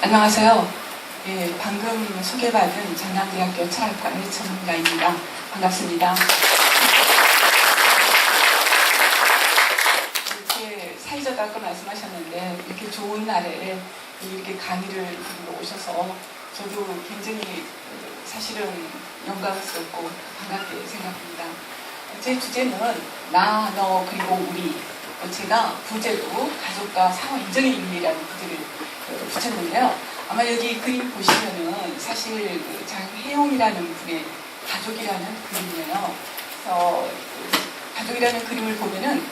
안녕하세요. 예, 방금 소개받은 전남대학교 철학과의 전문가입니다. 반갑습니다. 이렇게 사회자도 아까 말씀하셨는데 이렇게 좋은 날에 이렇게 강의를 들으러 오셔서 저도 굉장히 사실은 영광스럽고 반갑게 생각합니다. 제 주제는 나, 너, 그리고 우리. 제가 부제로 가족과 상호 인정의 윤리라는 부제를 붙였는데요. 아마 여기 그림 보시면은 사실 장혜용이라는 분의 가족이라는 그림이에요. 그래서 가족이라는 그림을 보면은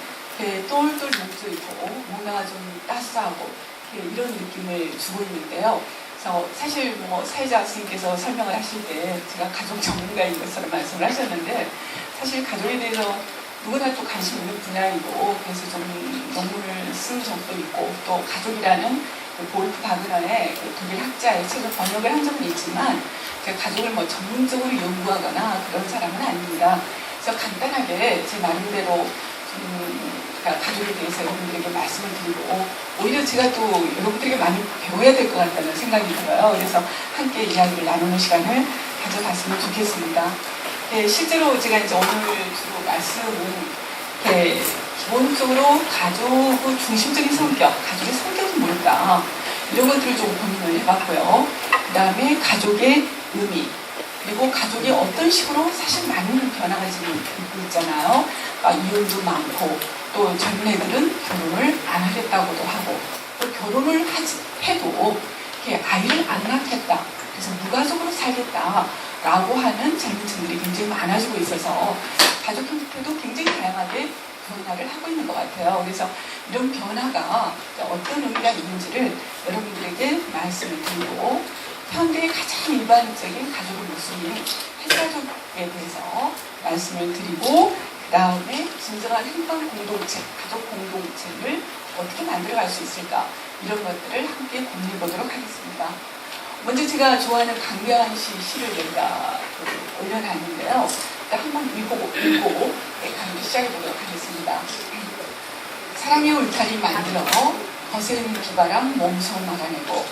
똘똘 뭉쳐 있고 뭔가 좀 따스하고 이런 느낌을 주고 있는데요. 그래서 사실 사회자 선생님께서 설명을 하실 때 제가 가족 전문가인 것처럼 말씀을 하셨는데 사실 가족에 대해서 누구나 또 관심 있는 분야이고 그래서 좀 논문을 쓴 적도 있고 또 가족이라는 볼프 바그너의 독일 학자의 책을 번역을 한 적은 있지만 제가 가족을 전문적으로 연구하거나 그런 사람은 아닙니다. 그래서 간단하게 제 나름대로 가족에 대해서 여러분들에게 말씀을 드리고 오히려 제가 또 여러분들에게 많이 배워야 될 것 같다는 생각이 들어요. 그래서 함께 이야기를 나누는 시간을 가져갔으면 좋겠습니다. 실제로 제가 이제 오늘 주로 말씀은 기본적으로 가족의 중심적인 성격, 가족의 성격은 뭘까 이런 것들을 좀 고민을 해봤고요. 그 다음에 가족의 의미, 그리고 가족이 어떤 식으로 사실 많은 변화가 지금 있고 있잖아요. 이혼도 많고 또 젊은 애들은 결혼을 안 하겠다고도 하고 또 결혼을 해도 아이를 안 낳겠다. 그래서 무가족으로 살겠다라고 하는 젊은 층들이 굉장히 많아지고 있어서 가족 형태도 굉장히 다양하게 변화를 하고 있는 것 같아요. 그래서 이런 변화가 어떤 의미가 있는지를 여러분들에게 말씀을 드리고 현대의 가장 일반적인 가족의 모습인 핵가족에 대해서 말씀을 드리고 그 다음에 진정한 행방 공동체, 가족 공동체를 어떻게 만들어갈 수 있을까 이런 것들을 함께 고민해 보도록 하겠습니다. 먼저 제가 좋아하는 강변 씨 시를 여기다 올려놨는데요. 한번 읽고 강의 시작해 보도록 하겠습니다. 사랑의 울타리 만들어 거센 비바람 몸소 막아내고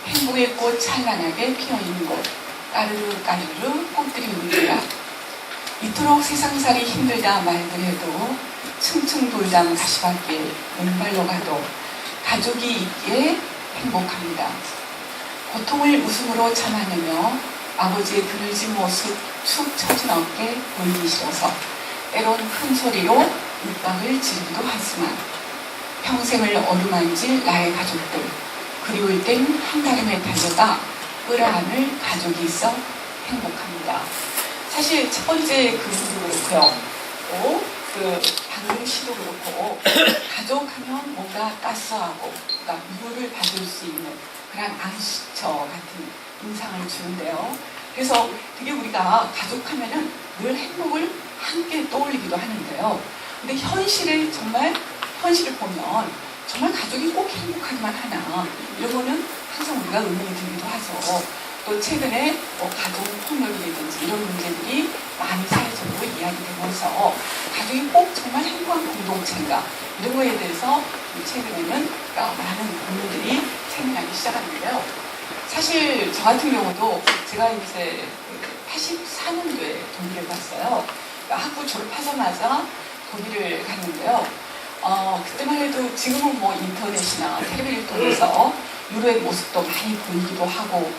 행복의 꽃 찬란하게 피어있는 곳 까르르 까르르 꽃들이 울리라. 이토록 세상살이 힘들다 말들 해도 층층 돌담 가시밭길 왼발로 가도 가족이 있기에 행복합니다. 고통을 웃음으로 참아내며 아버지의 그늘진 모습 축 처진 어깨 보이기 싫어서 때론 큰 소리로 윽박을 지르기도 하지만 평생을 어루만질 나의 가족들 그리울 땐 한가름에 달려가 끌어안을 가족이 있어 행복합니다. 사실 첫 번째 그림도 그렇고요. 또 방금 시도 그렇고 가족하면 뭔가 따스하고 그러니까 위로를 받을 수 있는 그런 안식처 같은 인상을 주는데요. 그래서 되게 우리가 가족하면은 늘 행복을 함께 떠올리기도 하는데요. 근데 현실을 보면 정말 가족이 꼭 행복하기만 하나 이런 거는 항상 우리가 의문이 들기도 하죠. 또 최근에 가족 폭력이라든지 이런 문제들이 많이 사회적으로 이야기되면서 가족이 꼭 정말 행복한 공동체인가 이런 거에 대해서 최근에는 많은 고민들이 생겨나기 시작하는데요. 사실 저 같은 경우도 제가 이제 84년도에 독일을 갔어요. 학부 졸업하자마자 독일을 갔는데요. 그때만 해도 지금은 인터넷이나 텔레비를 통해서 유럽의 모습도 많이 보이기도 하고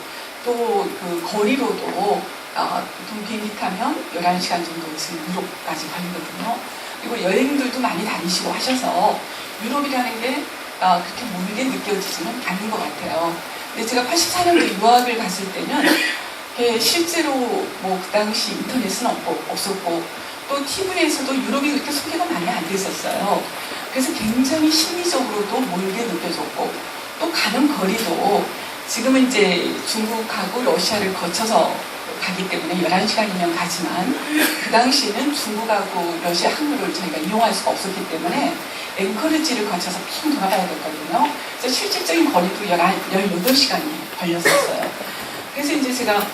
또 거리로도 보통 비행기 타면 11시간 정도 지금 유럽까지 걸리거든요. 그리고 여행들도 많이 다니시고 하셔서 유럽이라는 게 그렇게 멀게 느껴지지는 않는 것 같아요. 근데 제가 84년도 유학을 갔을 때는 실제로 그 당시 인터넷은 없었고 또 TV에서도 유럽이 그렇게 소개가 많이 안 됐었어요. 그래서 굉장히 심리적으로도 멀게 느껴졌고 또 가는 거리도 지금은 이제 중국하고 러시아를 거쳐서 가기 때문에 11시간이면 가지만 그 당시에는 중국하고 러시아 항로를 저희가 이용할 수가 없었기 때문에 앵커리지를 거쳐서 쭉 돌아가야 됐거든요. 그래서 실질적인 거리도 18시간이 걸렸었어요. 그래서 이제 제가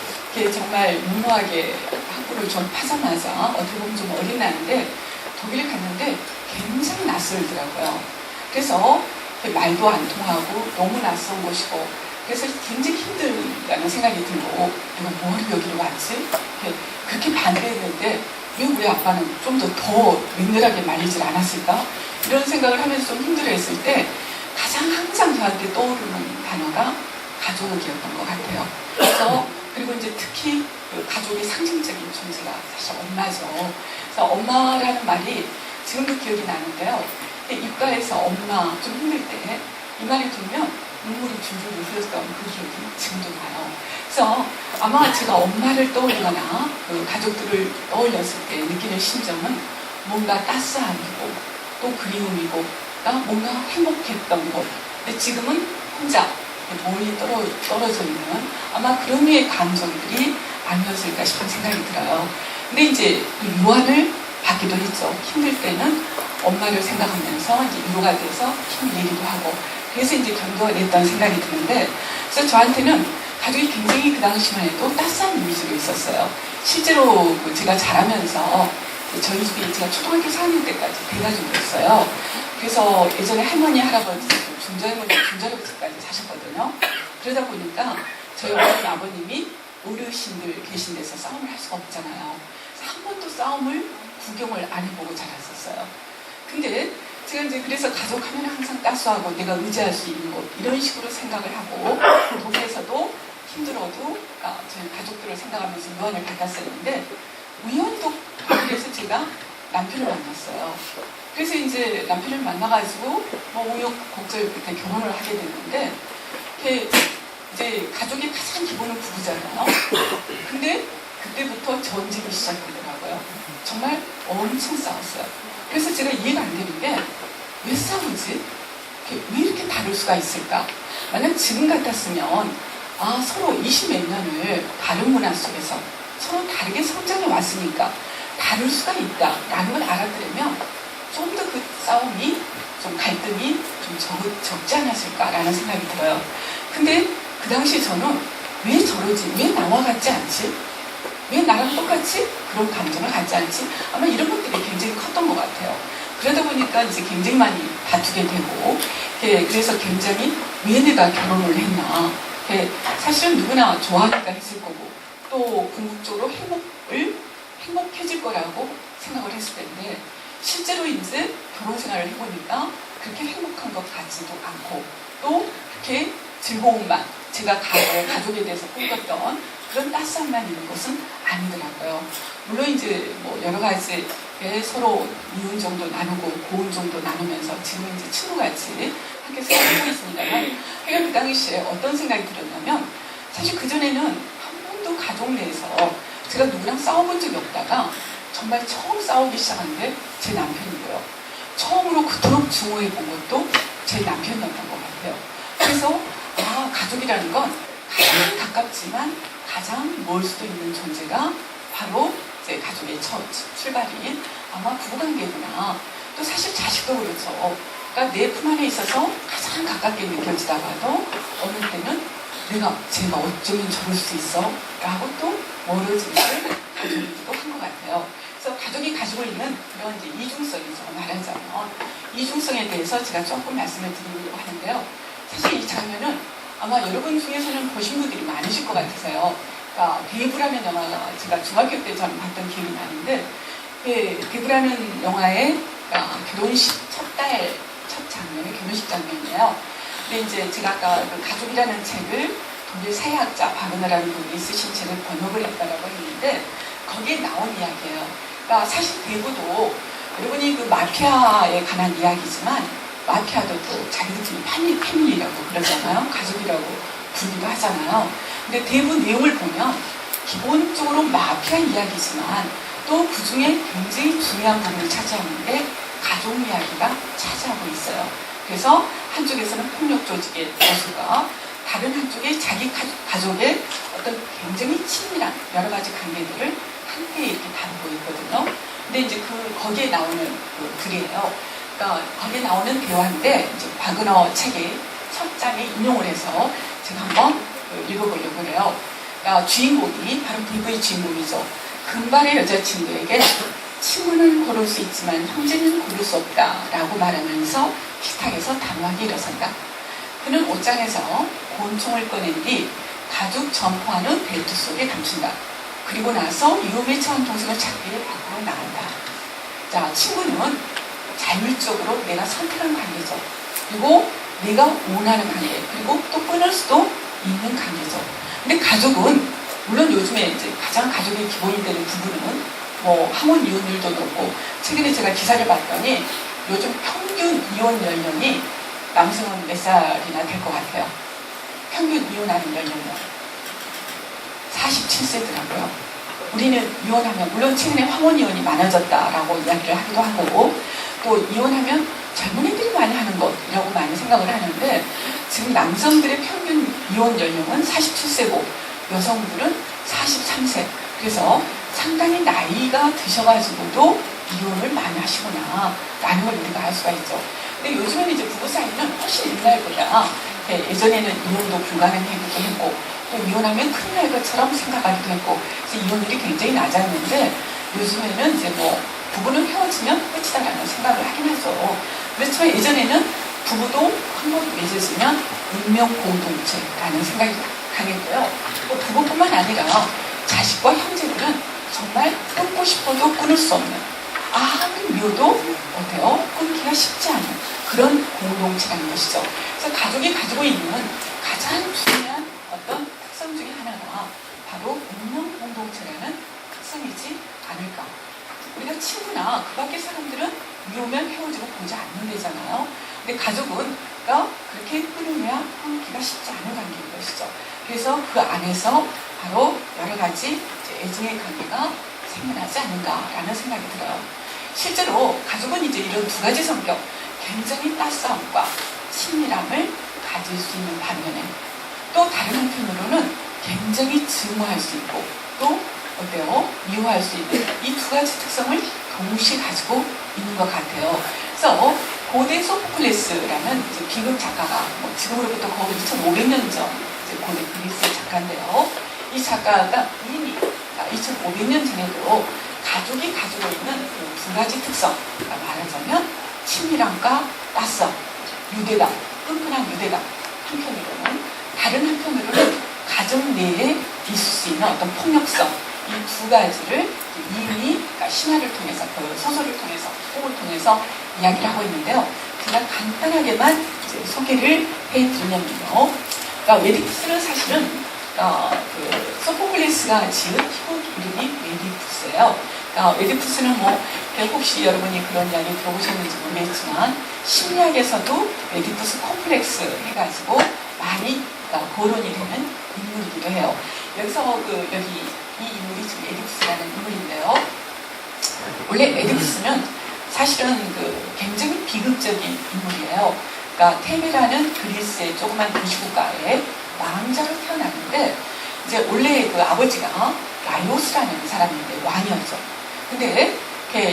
정말 무모하게 학부를 졸업하자마자 어떻게 보면 좀 어린 나이인데 독일에 갔는데 굉장히 낯설더라고요. 그래서 말도 안 통하고 너무 낯선 곳이고 그래서 굉장히 힘들다는 생각이 들고 내가 뭐하러 여기로 왔지? 그렇게 반대했는데 왜 우리 아빠는 좀 더 맹렬하게 말리질 않았을까? 이런 생각을 하면서 좀 힘들어했을 때 가장 항상 저한테 떠오르는 단어가 가족이었던 것 같아요. 그래서 그리고 이제 특히 그 가족의 상징적인 존재가 사실 엄마죠. 그래서 엄마라는 말이 지금도 기억이 나는데요. 입가에서 엄마 좀 힘들 때 이 말이 들면 눈물이 줄줄 흘렀던 그 기억이 지금도 나요. 그래서 아마 제가 엄마를 떠올리거나 그 가족들을 떠올렸을 때 느끼는 심정은 뭔가 따스함이고 또 그리움이고 뭔가 행복했던 것. 근데 지금은 혼자 멀리 떨어져 있는 아마 그런 류의 감정들이 아니었을까 싶은 생각이 들어요. 근데 이제 유언을 받기도 했죠. 힘들 때는 엄마를 생각하면서 이제 위로가 돼서 힘내기도 하고 그래서 이제 견도가 됐다는 생각이 드는데 그래서 저한테는 가족이 굉장히 그 당시만 해도 따스한 이미지가 있었어요. 실제로 제가 자라면서 저희 집이 제가 초등학교 4학년 때까지 대가족이었어요. 그래서 예전에 할머니, 할아버지, 중전할머니, 중전아버지까지 사셨거든요. 그러다 보니까 저희 어머니, 아버님이 어르신들 계신 데서 싸움을 할 수가 없잖아요. 그래서 한 번도 싸움을 구경을 안 해보고 자랐었어요. 근데 제가 이제 그래서 가족하면 항상 따스하고 내가 의지할 수 있는 곳 이런 식으로 생각을 하고 동네에서도 힘들어도 저희 가족들을 생각하면서 유언을 받았었는데 우연도 그래서 제가 남편을 만났어요. 그래서 이제 남편을 만나가지고 우여곡절 끝에 결혼을 하게 됐는데 이제 가족의 가장 기본은 부부잖아요. 근데 그때부터 전쟁이 시작되더라고요. 정말 엄청 싸웠어요. 그래서 제가 이해가 안 되는 게 왜 싸우지? 왜 이렇게 다를 수가 있을까? 만약 지금 같았으면 서로 20몇 년을 다른 문화 속에서 서로 다르게 성장해 왔으니까 다를 수가 있다라는 걸 알아들으면 좀 더 그 싸움이 좀 갈등이 좀 적지 않았을까라는 생각이 들어요. 근데 그 당시 저는 왜 저러지? 왜 나와 같지 않지? 왜 나랑 똑같이 그런 감정을 갖지 않지? 아마 이런 것들이 굉장히 컸던 것 같아요. 그러다 보니까 이제 굉장히 많이 다투게 되고, 그래서 굉장히 왜 내가 결혼을 했나. 사실은 누구나 좋아하니까 했을 거고, 또 궁극적으로 행복해질 거라고 생각을 했을 텐데, 실제로 이제 결혼 생활을 해보니까 그렇게 행복한 것 같지도 않고, 또 그렇게 즐거움만, 제가 가족에 대해서 꿈꿨던 그런 따스함만 있는 것은 아니더라고요. 물론 이제 여러 가지 서로 미운 정도 나누고 고운 정도 나누면서 지금 이제 친구같이 함께 살고 있습니다만, 그 당시에 어떤 생각이 들었냐면, 사실 그전에는 한 번도 가족 내에서 제가 누구랑 싸워본 적이 없다가 정말 처음 싸우기 시작한 게 제 남편이고요. 처음으로 그토록 증오해 본 것도 제 남편이었던 것 같아요. 그래서 가족이라는 건 가장 가깝지만 가장 멀 수도 있는 존재가 바로 제 가족의 첫 출발인 아마 부부관계구나. 또 사실 자식도 그렇죠. 그러니까 내 품 안에 있어서 가장 가깝게 느껴지다가도 어느 때는 제가 어쩌면 저럴 수 있어? 라고 또 멀어지는 가족이기도 한 것 같아요. 그래서 가족이 가지고 있는 그런 이제 이중성이죠. 말하자면. 이중성에 대해서 제가 조금 말씀을 드리려고 하는데요. 사실 이 장면은 아마 여러분 중에서는 보신 분들이 많으실 것 같으세요. 그러니까 배부라는 영화가 제가 중학교 때 저는 봤던 기억이 나는데, 배부라는 영화의 결혼식 첫 장면이 결혼식 장면이에요. 근데 이제 제가 아까 그 가족이라는 책을 독일 사회학자 바그너라는 분이 쓰신 책을 번역을 했다라고 했는데 거기에 나온 이야기예요. 그러니까 사실 배부도 여러분이 그 마피아에 관한 이야기지만 마피아도 또 자기들끼리 패밀리라고 그러잖아요. 가족이라고 부르기도 하잖아요. 근데 대부 내용을 보면 기본적으로 마피아 이야기지만 또 그 중에 굉장히 중요한 부분을 차지하는 게 가족 이야기가 차지하고 있어요. 그래서 한쪽에서는 폭력 조직의 모습과 다른 한쪽에 자기 가족의 어떤 굉장히 친밀한 여러 가지 관계들을 함께 이렇게 다루고 있거든요. 근데 이제 거기에 나오는 그 글이에요. 그러니까 거기에 나오는 대화인데 이제 바그너 책의 첫 장에 인용을 해서 제가 한번 읽어보려고 해요. 그러니까 주인공이 바로 배부의 주인공이죠. 금발의 여자친구에게 친구는 고를 수 있지만 형제는 고를 수 없다 라고 말하면서 식탁에서 단호하게 일어선다. 그는 옷장에서 곤충을 꺼낸 뒤 가죽 점퍼하는 벨트 속에 감춘다. 그리고 나서 위험에 처한 동생을 찾기 위해 밖으로 나간다. 자, 친구는 자율적으로 내가 선택한 관계죠. 그리고 내가 원하는 관계, 그리고 또 끊을 수도 있는 관계죠. 근데 가족은, 물론 요즘에 이제 가장 가족의 기본이 되는 부부는 뭐 항원 이혼율도 높고, 최근에 제가 기사를 봤더니 요즘 평균 이혼 연령이 남성은 몇 살이나 될 것 같아요. 평균 이혼하는 연령은 47세더라고요. 우리는 이혼하면, 물론 최근에 황혼 이혼이 많아졌다라고 이야기를 하기도 하고, 또 이혼하면 젊은 애들이 많이 하는 것이라고 많이 생각을 하는데, 지금 남성들의 평균 이혼 연령은 47세고 여성들은 43세. 그래서 상당히 나이가 드셔가지고도 이혼을 많이 하시구나 라는 걸 우리가 알 수가 있죠. 근데 요즘에는 이제 부부 사이는 훨씬 옛날보다, 예전에는 이혼도 불가능하기도 했고, 또 이혼하면 큰일 날 것처럼 생각하기도 했고, 그래서 이혼율이 굉장히 낮았는데, 요즘에는 이제 뭐 부부는 헤어지면 끝이다라는 생각을 하긴 하죠. 그렇지만 예전에는 부부도 한번 맺었으면 운명 공동체라는 생각이 강했고요. 또 부부뿐만 아니라 자식과 형제들은 정말 끊고 싶어도 끊을 수 없는, 아무리 미워도 어때요? 끊기가 쉽지 않은 그런 공동체라는 것이죠. 그래서 가족이 가지고 있는 가장 중요한 어떤 특성 중에 하나가 바로 운명 공동체라는 특성이지 않을까. 우리가 친구나 그 밖의 사람들은 미우면 헤어지고 보지 않는다잖아요. 근데 가족은 그렇게 끊으면 끊기가 쉽지 않은 관계인 것이죠. 그래서 그 안에서 바로 여러 가지 애증의 관계가 생겨나지 않는가라는 생각이 들어요. 실제로 가족은 이제 이런 두 가지 성격, 굉장히 따스함과 친밀함을 가질 수 있는 반면에, 또 다른 한편으로는 굉장히 증오할 수 있고, 또 어때요? 미워할 수 있는 이 두 가지 특성을 동시에 가지고 있는 것 같아요. 그래서 고대 소포클레스라는 비극 작가가, 지금으로부터 거의 2500년 전 고대 그리스의 작가인데요. 이 작가가 이미 2500년 전에도 가족이 가지고 있는 두 가지 특성, 말하자면 친밀함과 따스함, 유대감, 끈끈한 유대감, 한편으로는, 다른 한편으로는 가정 내에 있을 수 있는 어떤 폭력성, 이 두 가지를 이미 신화를 통해서, 그 소설을 통해서, 책을 통해서 이야기를 하고 있는데요. 그냥 간단하게만 소개를 해드리면요. 에디푸스는 사실은 소포클레스가 지은 희곡 이름이 에디푸스예요. 에디푸스는 혹시 여러분이 그런 이야기 들어보셨는지 모르겠지만, 심리학에서도 에디푸스 콤플렉스 해가지고 많이 거론이 되는 인물이기도 해요. 여기서 여기 이 인물이 지금 에디푸스라는 인물인데요. 원래 에디푸스는 사실은 굉장히 비극적인 인물이에요. 테베라는 그리스의 조그만 도시국가에 왕자로 태어났는데, 이제 원래 아버지가 라이오스라는 사람인데 왕이었죠. 근데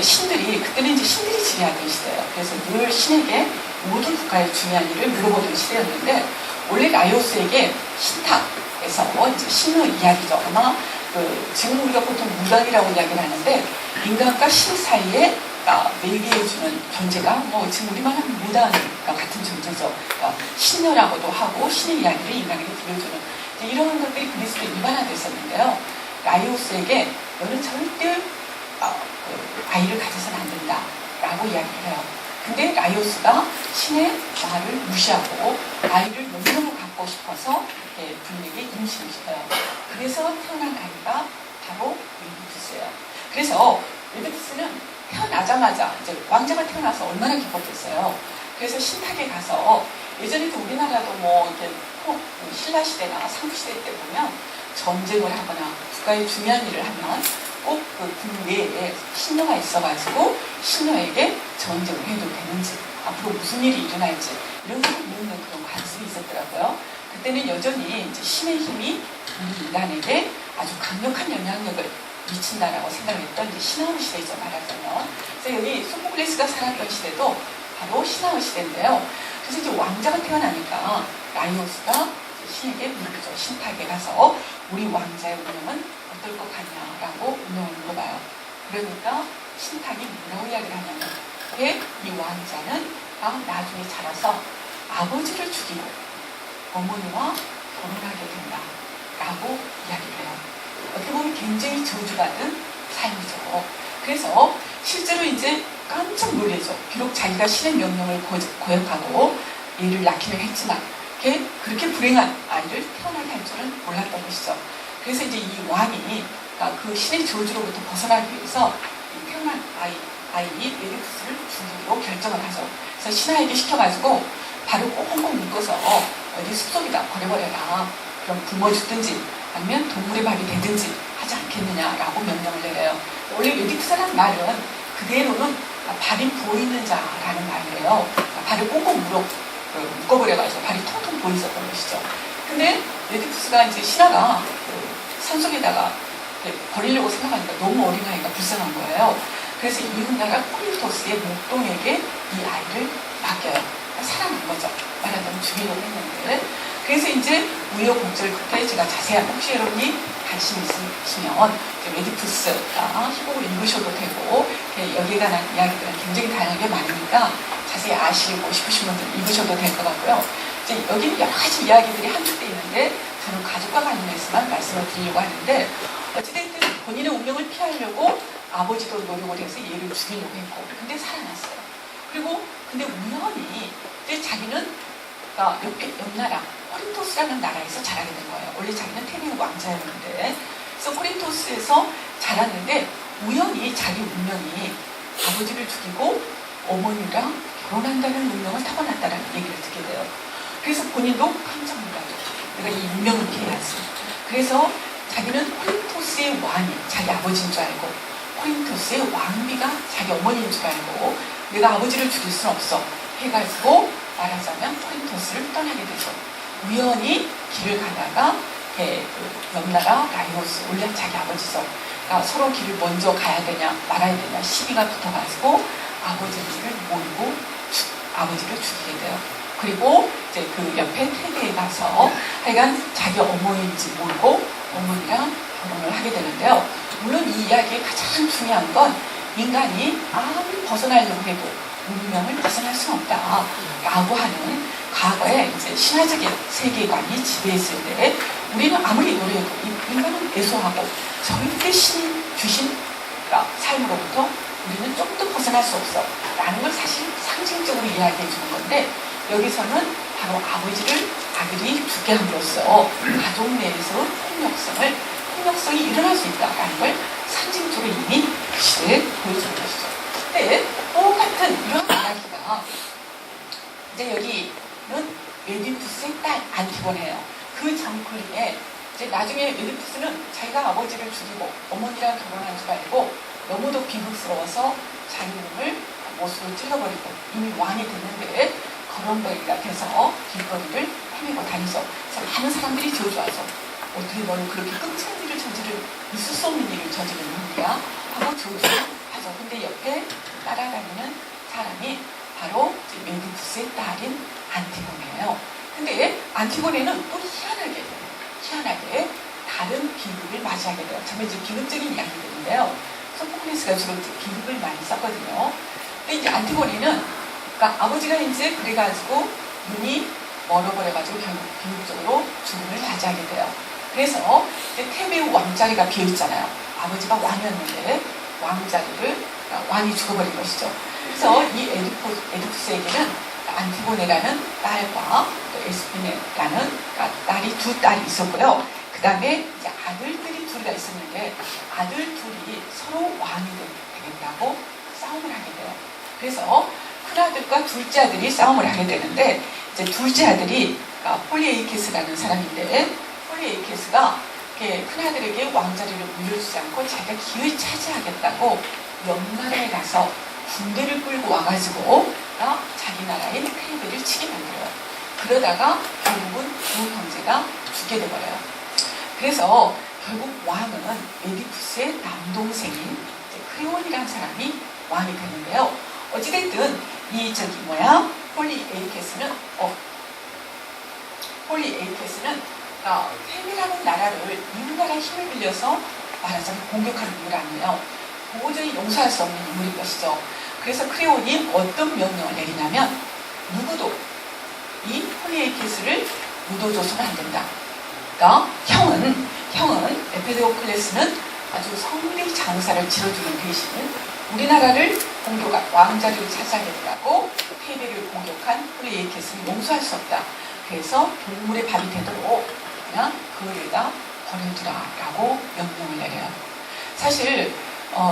신들이, 그때는 이제 신들이 지배하던 시대예요. 그래서 늘 신에게 모든 국가의 중요한 일을 물어보던 시대였는데, 원래 라이오스에게 신탁에서 이제 신의 이야기죠. 아마 지금 우리가 보통 무당이라고 이야기를 하는데, 인간과 신 사이에 매개해주는 존재가 지금 우리만 하면 무당 같은 존재죠. 신녀라고도 하고 신의 이야기를 인간에게 들려주는 이런 것들이 그리스도에 일반화됐었는데요. 라이오스에게 너는 절대 아이를 가져서는 안 된다라고 이야기를 해요. 근데 라이오스가 신의 말을 무시하고 아이를 너무너무 갖고 싶어서 분에게 임신을 시켜요. 그래서 태어난 아이가 바로 에디푸스예요. 그래서 에디푸스는 태어나자마자 이제 왕자가 태어나서 얼마나 기뻤겠어요. 그래서 신탁에 가서, 예전에도 우리나라도 이렇게 신라 시대나 상부 시대 때 보면 전쟁을 하거나 국가의 중요한 일을 하면 꼭 군 내에 신녀가 있어가지고 신녀에게 전쟁을 해도 되는지, 앞으로 무슨 일이 일어날지 이런 걸 묻는 그런 관습이 있었더라고요. 그때는 여전히 이제 신의 힘이 우리 인간에게 아주 강력한 영향력을 미친다라고 생각을 했던 이제 신화의 시대죠, 말하자면. 그래서 여기 소포클레스가 살았던 시대도 바로 신화의 시대인데요. 그래서 이제 왕자가 태어나니까 라이오스가 신에게 물어보죠. 신탁에 가서 우리 왕자의 운명은 어떨 것 같냐라고 운명을 물어봐요. 그러니까 신탁이 뭐라고 이야기를 하냐면, 이 왕자는 나중에 자라서 아버지를 죽이고 어머니와 결혼하게 된다 라고 이야기를 해요. 어떻게 보면 굉장히 저주받은 삶이죠. 그래서 실제로 이제 깜짝 놀라죠. 비록 자기가 신의 명령을 거역하고 얘를 낳기는 했지만 그렇게 불행한 아이를 태어나게 할 줄은 몰랐던 것이죠. 그래서 이제 이 왕이 그 신의 저주로부터 벗어나기 위해서 이 태어난 아이 메디푸스를 죽이기로 결정을 하죠. 그래서 신하에게 시켜가지고 발을 꽁꽁 묶어서 어디 숲속에다 버려버려라. 그럼 굶어 죽든지 아니면 동물의 밥이 되든지 하지 않겠느냐라고 명령을 내려요. 원래 메디푸스라는 말은 그대로는 발이 보이는 자라는 말이에요. 발을 꽁꽁 묶어버려가지고 발이 통통 보이었던 것이죠. 근데 메디푸스가 이제 신하가 산속에다가 버리려고 생각하니까 너무 어린아이가 불쌍한 거예요. 그래서 이웃나라 코린토스의 목동에게 이 아이를 맡겨요. 살아난 거죠. 말하자면 죽이려고 했는데. 그래서 이제 우여곡절 끝에 제가 자세한 혹시 여러분이 관심 있으시면 메디푸스가 희곡을 읽으셔도 되고 여기에 관한 이야기들은 굉장히 다양하게 많으니까 자세히 아시고 싶으신 분들 읽으셔도 될 것 같고요. 이제 여기 여러 가지 이야기들이 함축되어 있는데 저는 가족과 관련해서만 말씀을 드리려고 하는데 어찌됐든 본인의 운명을 피하려고 아버지도 노력을 해서 얘를 죽이려고 했고 근데 살아났어요. 그리고 근데 우연히 이제 자기는 옆나라 코린토스라는 나라에서 자라게 된 거예요. 원래 자기는 테베 왕자였는데 그래서 코린토스에서 자랐는데 우연히 자기 운명이 아버지를 죽이고 어머니랑 결혼한다는 운명을 타고났다는 얘기를 듣게 돼요. 그래서 본인도 깜짝 놀라죠. 내가 이 운명을 피해야지. 그래서 자기는 코린토스의 왕이 자기 아버지인 줄 알고 코린토스의 왕비가 자기 어머니인 줄 알고 내가 아버지를 죽일 수는 없어 해가지고 말하자면 코린토스를 떠나게 되죠. 우연히 길을 가다가 옆나라 라이노스 원래 자기 아버지죠. 그러니까 서로 길을 먼저 가야 되냐 말아야 되냐 시비가 붙어가지고 아버지를 모르고 아버지를 죽이게 돼요. 그리고 이제 그 옆에 테베에 가서 하여간 자기 어머니인지 모르고 어머니랑 결혼을 하게 되는데요. 물론 이 이야기의 가장 중요한 건 인간이 아무리 벗어나려고 해도 운명을 벗어날 수는 없다 라고 하는 과거에 이제 신화적인 세계관이 지배했을 때 우리는 아무리 노력해도 인간은 애소하고 절대 신이 주신 삶으로부터 우리는 좀 더 벗어날 수 없어 라는 걸 사실 상징적으로 이야기해 주는 건데 여기서는 바로 아버지를 아들이 죽게 함으로써 가족 내에서 폭력성이 일어날 수 있다라는 걸 상징적으로 이미 그 시대에 보여주는 것이죠. 근데 똑같은 이런 이야기가 이제 여기는 메디푸스의 딸 안티고네예요. 그 정글에 이제 나중에 메디푸스는 자기가 아버지를 죽이고 어머니랑 결혼한 줄 알고 너무도 비극스러워서 자기 몸을 못으로 찔러버리고 이미 왕이 됐는데 거렁뱅이가 돼서 길거리를 헤매고 다니죠. 그래서 많은 사람들이 저주하죠. 어떻게 너는 그렇게 끔찍한 일을 있을 수 없는 일을 저지르는 거야? 하고 저주하죠. 근데 옆에 따라다니는 사람이 바로 메디푸스의 딸인 안티고네예요. 근데 안티고네는 또 희한하게 다른 비극을 맞이하게 돼요. 정말 이제 비극적인 이야기들인데요. 소포클레스가 주로 비극을 많이 썼거든요. 근데 이제 안티고네는 그러니까 아버지가 이제 그래가지고 눈이 멀어버려가지고 결국 비극적으로 죽음을 맞이하게 돼요. 그래서 이제 테베 왕자리가 비어있잖아요. 아버지가 왕이었는데 왕이 죽어버린 것이죠. 그래서 이 에디푸스에게는 안티고네라는 딸과 에스피네라는 딸이 두 딸이 있었고요. 그 다음에 이제 아들들이 둘 다 있었는데 아들 둘이 서로 왕이 되겠다고 싸움을 하게 돼요. 그래서 큰아들과 둘째 아들이 싸움을 하게 되는데 이제 둘째 아들이 폴리에이케스라는 사람인데 폴리에이케스가 큰아들에게 왕자리를 물려주지 않고 자기가 기어이 차지하겠다고 옆나라에 가서 군대를 끌고 와가지고 자기 나라인 테베를 치게 만들어요. 그러다가 결국은 두 형제가 죽게 돼버려요. 그래서 결국 왕은 메디푸스의 남동생인 크레온이라는 사람이 왕이 되는데요. 어찌됐든 폴리에이케스는 테베라는 나라를 이웃나라의 힘을 빌려서 말하자면 공격하는 인물 아니에요. 도저히 용서할 수 없는 인물인 것이죠. 그래서 크레온이 어떤 명령을 내리냐면 누구도 이 폴리에이케스를 묻어줘서는 안 된다. 그러니까 형은 에피디오클레스는 아주 성리 장사를 치러주는 대신 우리나라를 공격한 왕자를 차지하겠다고 테베를 공격한 폴리에케스를 용서할 수 없다. 그래서 동물의 밥이 되도록 그냥 그에다 버려두라라고 명령을 내려요. 사실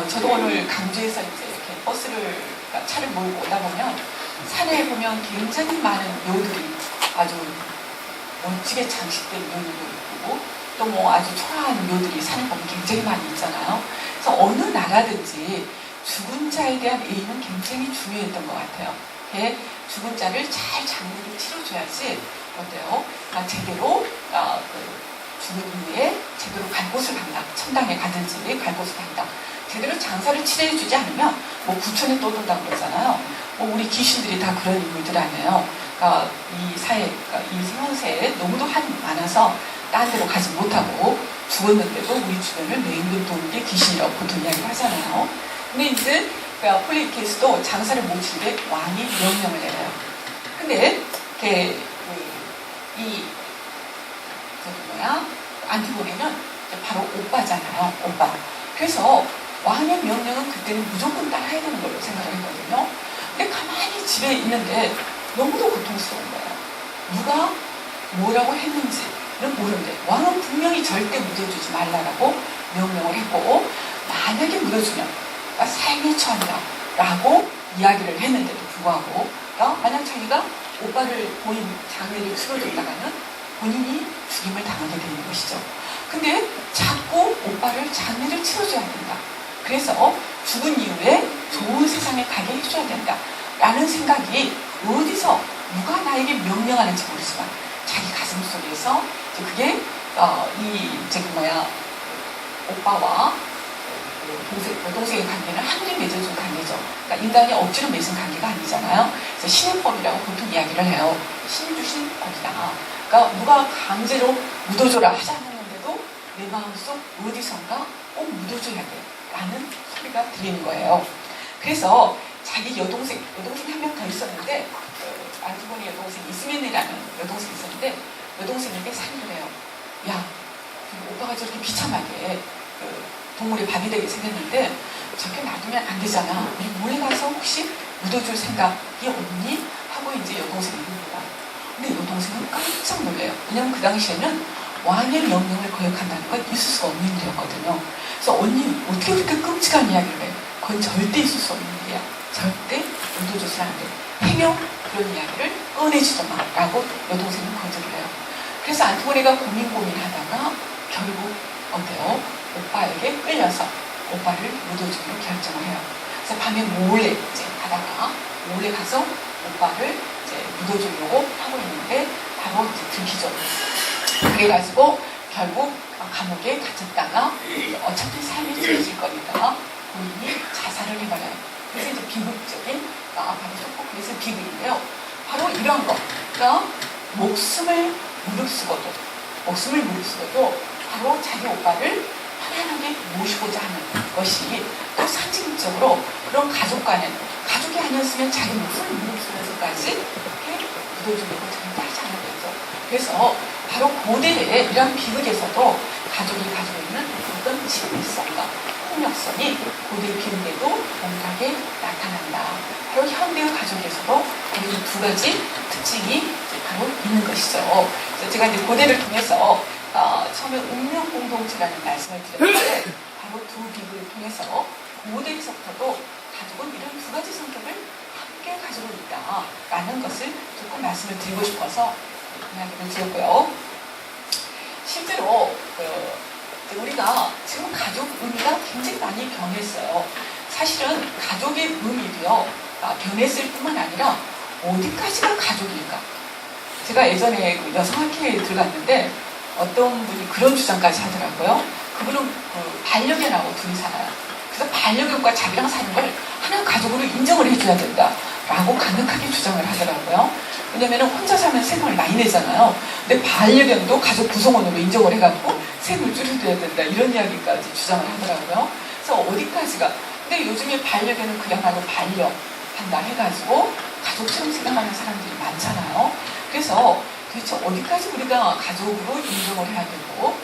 저도 오늘 강주에서 이제 이렇게 그러니까 차를 몰고 오다 보면 산에 보면 굉장히 많은 묘들이 아주 멋지게 장식된 묘들도 있고 또 뭐 아주 초라한 묘들이 산에 보면 굉장히 많이 있잖아요. 그래서 어느 나라든지 죽은 자에 대한 예의는 굉장히 중요했던 것 같아요. 죽은 자를 잘 장례를 치러줘야지 어때요? 제대로 죽은 후에 제대로 갈 곳을 간다. 천당에 가든지 갈 곳을 간다. 제대로 장사를 치러주지 않으면 뭐 구천에 떠돈다고 그러잖아요. 뭐 우리 귀신들이 다 그런 인물들 아니에요. 그러니까 이 생원세에 너무도 한이 많아서 딴 데로 가지 못하고 죽었는데도 우리 주변을 맹금 도는 게 귀신이라고 보통 이야기를 하잖아요. 근데 이제 폴리케스도 장사를 못 치는데 왕이 명령을 내려요. 근데 안티고네는 바로 오빠잖아요. 오빠. 그래서 왕의 명령은 그때는 무조건 따라야 되는 걸로 생각을 했거든요. 근데 가만히 집에 있는데 너무도 고통스러운 거예요. 누가 뭐라고 했는지는 모르는데 왕은 분명히 절대 묻어주지 말라라고 명령을 했고 만약에 묻어주면 삶에 처한다라고 이야기를 했는데도 불구하고 만약 자기가 오빠를 본인 장례를 치러줬다가는 본인이 죽임을 당하게 되는 것이죠. 근데 자꾸 오빠를 장례를 치러줘야 된다. 그래서 죽은 이후에 좋은 세상에 가게 해줘야 된다. 라는 생각이 어디서 누가 나에게 명령하는지 모르지만 자기 가슴 속에서 그게 오빠와 동생의 관계는 하늘이 맺어준 관계죠. 그러니까 인간이 억지로 맺은 관계가 아니잖아요. 그래서 신의 법이라고 보통 이야기를 해요. 신이 주신 법이다. 그러니까 누가 강제로 묻어줘라 하지 않았는데도 내 마음속 어디선가 꼭 묻어줘야 돼 라는 소리가 들리는 거예요. 그래서 자기 여동생 한 명 더 있었는데 안티고네 여동생 이스멘이라는 여동생이 있었는데 여동생에게 상의를 해요. 야, 오빠가 저렇게 비참하게 동물의 밥이 되게 생겼는데 저렇게 놔두면 안 되잖아. 우리 몰래 가서 혹시 묻어줄 생각이 없니? 하고 이제 여동생이 묻니다. 근데 여동생은 깜짝 놀래요. 왜냐면 그 당시에는 왕의 명령을 거역한다는 건 있을 수가 없는 일이었거든요. 그래서 언니 어떻게 그렇게 끔찍한 이야기를 해? 그건 절대 있을 수 없는 일이야. 절대 묻어줘서는 안 돼. 해명 그런 이야기를 꺼내주지 마 라고 여동생은 거절을 해요. 그래서 안티고네가 고민하다가 결국 어때요? 오빠에게 끌려서 오빠를 묻어주기로 결정을 해요. 그래서 밤에 몰래 이제 가다가 몰래 가서 오빠를 이제 묻어주려고 하고 있는데 바로 이제 들키죠. 그래가지고 결국 감옥에 갇혔다가 어차피 삶이 지어질 거니까 본인이 자살을 해버려요. 그래서 이제 비극적인 바로 소포클레스의 비극인데요. 바로 이런 거. 그러니까 목숨을 무릅쓰고도 바로 자기 오빠를 편안하게 모시고자 하는 것이 또 상징적으로 그런 가족이 아니었으면 자기 목숨을 무릅쓰면서까지 이렇게 묻어주려고 절대 하지 않았겠죠. 그래서 바로 고대의 이런 비극에서도 가족이 가지고 있는 어떤 친밀성과 폭력성이 고대의 비극에도 동일하게 나타난다. 바로 현대의 가족에서도 이 두 가지 특징이 바로 있는 것이죠. 그래서 제가 이제 고대를 통해서 처음에 운명 공동체라는 말씀을 드렸는데 바로 두 비극을 통해서 고대에서부터도 가족은 이런 두 가지 성격을 함께 가지고 있다라는 것을 조금 말씀을 드리고 싶어서 이야기를 드렸고요. 실제로 우리가 지금 가족 의미가 굉장히 많이 변했어요. 사실은 가족의 의미도요 변했을 뿐만 아니라 어디까지가 가족일까? 제가 예전에 여성학회에 들어갔는데 어떤 분이 그런 주장까지 하더라고요. 그분은 반려견하고 둘이 살아요. 그래서 반려견과 자기랑 사는 걸 하나의 가족으로 인정을 해줘야 된다라고 강력하게 주장을 하더라고요. 왜냐면 혼자 살면 세금을 많이 내잖아요. 근데 반려견도 가족 구성원으로 인정을 해갖고 세금을 줄여줘야 된다 이런 이야기까지 주장을 하더라고요. 그래서 어디까지가 근데 요즘에 반려견은 그야말로 반려한다 해가지고 가족처럼 생각하는 사람들이 많잖아요. 그래서 도대체 어디까지 우리가 가족으로 인정을 해야 되고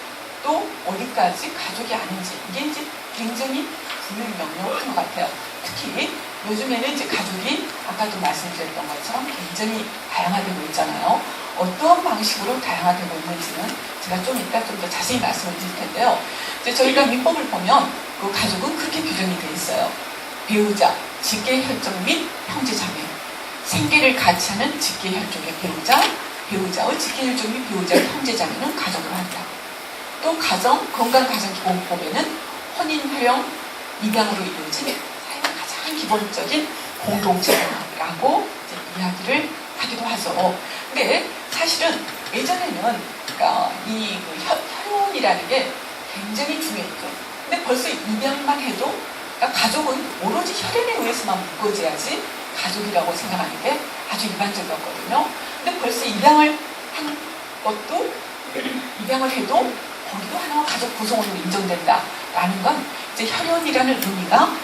또 어디까지 가족이 아닌지 이게 이제 굉장히 불명명한 것 같아요. 특히 요즘에는 이제 가족이 아까도 말씀드렸던 것처럼 굉장히 다양화되고 있잖아요. 어떤 방식으로 다양화되고 있는지는 제가 좀 이따 좀 더 자세히 말씀을 드릴 텐데요. 이제 저희가 민법을 보면 그 가족은 그렇게 규정이 되어 있어요. 배우자, 직계혈족 및 형제자매, 생계를 같이 하는 직계혈족의 배우자, 배우자의 직계혈족 및 배우자의 형제자매는 가족으로 한다. 또 가정, 건강가정기본법에는 혼인, 활용, 입양으로 이루어진 사회의 가장 기본적인 공동체라고 이야기를 하기도 하죠. 근데 사실은 예전에는 그러니까 이 혈연이라는 게 굉장히 중요했죠. 근데 벌써 입양만 해도 그러니까 가족은 오로지 혈연에 의해서만 묶어져야지 가족이라고 생각하는 게 아주 일반적이었거든요. 근데 벌써 입양을 한 것도 입양을 해도 거기도 하나가 가족 구성원으로 인정된다라는 건 이제 혈연이라는 의미가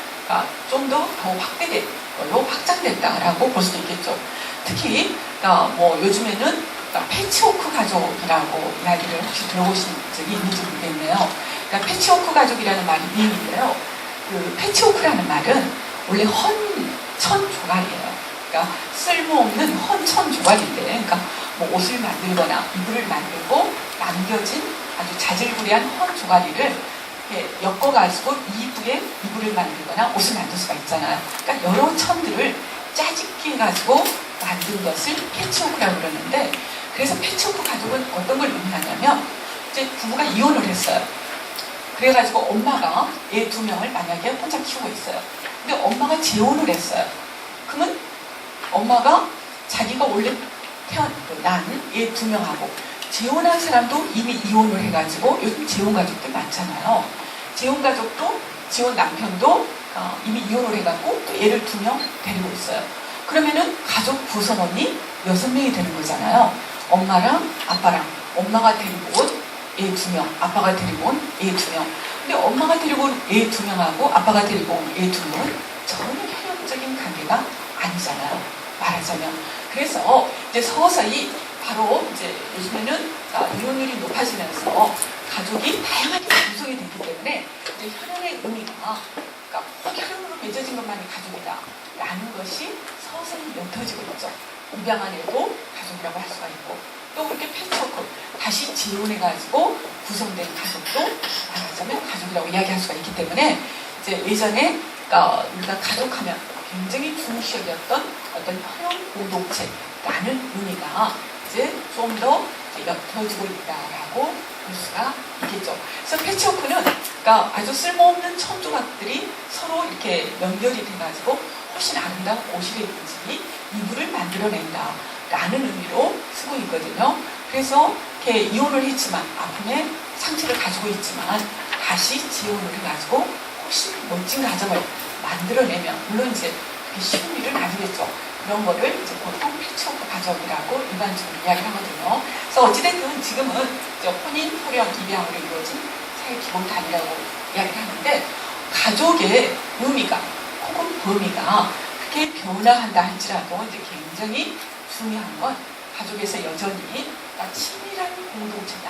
좀 더 확대된 걸로 확장됐다라고 볼 수도 있겠죠. 특히 뭐 요즘에는 패치워크 가족이라고 이야기를 혹시 들어보신 적이 있는지 모르겠네요. 그러니까 패치워크 가족이라는 말이 유행인데요. 그 패치워크라는 말은 원래 헌천 조각이에요. 그러니까 쓸모없는 헌천 조각인데, 그러니까 뭐 옷을 만들거나 이불을 만들고 남겨진 아주 자질구레한 헌 조각이를 엮어가지고 이불을 만들거나 옷을 만들 수가 있잖아요. 그러니까 여러 천들을 짜집기 해가지고 만든 것을 패치워크라고 그러는데, 그래서 패치워크 가족은 어떤 걸 의미하냐면 이제 부부가 이혼을 했어요. 그래가지고 엄마가 애 2명을 만약에 혼자 키우고 있어요. 근데 엄마가 재혼을 했어요. 그러면 엄마가 자기가 원래 난 애 2명하고 재혼한 사람도 이미 이혼을 해가지고 요즘 재혼 가족들 많잖아요. 재혼 가족도 재혼 남편도 이미 이혼을 해갖고 또 애를 2명 데리고 있어요. 그러면은 가족 구성원이 6명이 되는 거잖아요. 엄마랑 아빠랑 엄마가 데리고 온 애 2명, 아빠가 데리고 온 애 2명. 근데 엄마가 데리고 온 애 2명하고 아빠가 데리고 온 애 2명은 전혀 혈연적인 관계가 아니잖아요. 말하자면. 그래서 이제 서서히 바로 이제 요즘에는 이혼율이 높아지면서 가족이 다양하게 구성이 되기 때문에 이제 혈연의 의미가 그러니까 꼭 혈연으로 맺어진 것만이 가족이다 라는 것이 서서히 옅어지고 있죠. 입양한 애도 가족이라고 할 수가 있고 또 그렇게 패치워크 다시 재혼해가지고 구성된 가족도 말하자면 가족이라고 이야기할 수가 있기 때문에 이제 예전에 우리가 가족하면 굉장히 중시적이었던 어떤 혈연 공동체라는 의미가 이제 좀 더 옅어지고 있다라고 볼 수가 있겠죠. 그래서 패치워크는 그러니까 아주 쓸모없는 천조각들이 서로 이렇게 연결이 돼가지고 훨씬 아름다운 옷이라든지 이불을 만들어낸다라는 의미로 쓰고 있거든요. 그래서 이렇게 이혼을 했지만 아픔의 상처를 가지고 있지만 다시 재혼을 해가지고 훨씬 멋진 가정을 만들어내면 물론 이제 그게 쉬운 일은 아니겠죠. 그런 거를 이제 보통 패치워크 가족이라고 일반적으로 이야기를 하거든요. 그래서 어찌됐든 지금은 이제 혼인, 혈연, 입양으로 이루어진 사회 기본 단위라고 이야기를 하는데 가족의 의미가 혹은 범위가 그렇게 변화한다 할지라도 이제 굉장히 중요한 건 가족에서 여전히 친밀한 공동체다.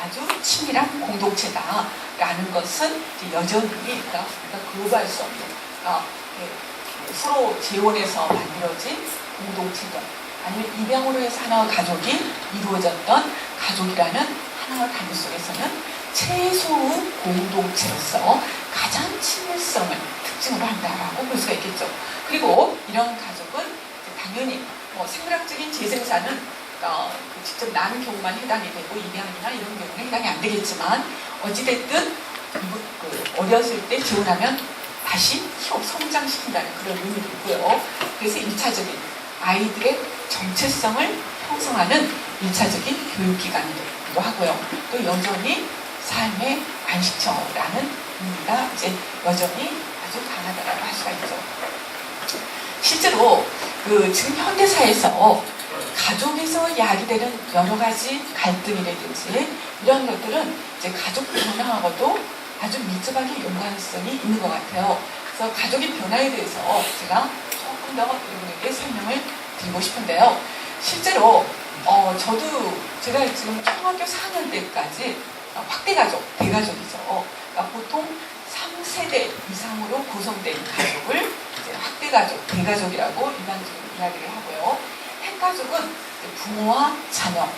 아주 친밀한 공동체다라는 것은 이제 여전히 우리가 거부할 수 없는 서로 재혼해서 만들어진 공동체든 아니면 입양으로 해서 하나의 가족이 이루어졌던 가족이라는 하나의 단위 속에서는 최소의 공동체로서 가장 친밀성을 특징으로 한다라고 볼 수가 있겠죠. 그리고 이런 가족은 당연히 생물학적인 재생산은 직접 낳은 경우만 해당이 되고 입양이나 이런 경우는 해당이 안 되겠지만 어찌됐든 어렸을 때 재혼하면 다시 성장시킨다는 그런 의미도 있고요. 그래서 1차적인 아이들의 정체성을 형성하는 1차적인 교육기관이기도 하고요. 또 여전히 삶의 안식처라는 의미가 이제 여전히 아주 강하다고 할 수가 있죠. 실제로 지금 현대사에서 가족에서 야기되는 여러 가지 갈등이라든지 이런 것들은 이제 가족 변화하고도 아주 밀접하게 연관성이 있는 것 같아요. 그래서 가족의 변화에 대해서 제가 조금 더 여러분에게 설명을 드리고 싶은데요. 실제로 저도 제가 지금 초등학교 4학년 때까지 확대가족, 대가족이죠. 그러니까 보통 3세대 이상으로 구성된 가족을 이제 확대가족, 대가족이라고 일반적으로 이야기를 하고요. 핵가족은 부모와 자녀,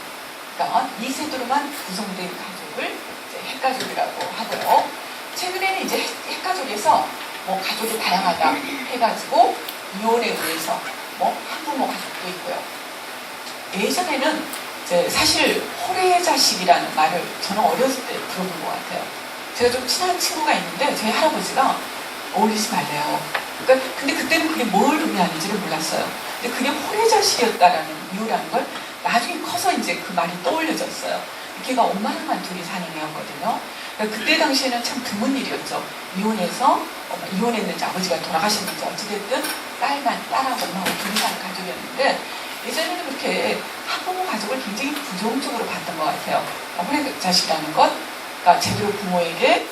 그러니까 2세대로만 구성된 가족을 이제 핵가족이라고 하고요. 최근에는 이제 핵가족에서 뭐 가족이 다양하다 해가지고 이혼에 의해서 뭐 한부모 가족도 있고요. 예전에는 이제 사실 호래자식이라는 말을 저는 어렸을 때 들어본 것 같아요. 제가 좀 친한 친구가 있는데 저희 할아버지가 어울리지 말래요. 그러니까 근데 그때는 그게 뭘 의미하는지를 몰랐어요. 근데 그게 호래자식이었다라는 이유라는 걸 나중에 커서 이제 그 말이 떠올려졌어요. 걔가 엄마랑만 둘이 사는 애였거든요. 그러니까 그때 당시에는 참 드문 일이었죠. 이혼해서 이혼했는지 아버지가 돌아가셨는지 어찌됐든 딸하고 엄마하고 둘이 사는 가족이었는데 예전에는 그렇게 한부모 가족을 굉장히 부정적으로 봤던 것 같아요. 호래자식이라는 것, 그러니까 제대로 부모에게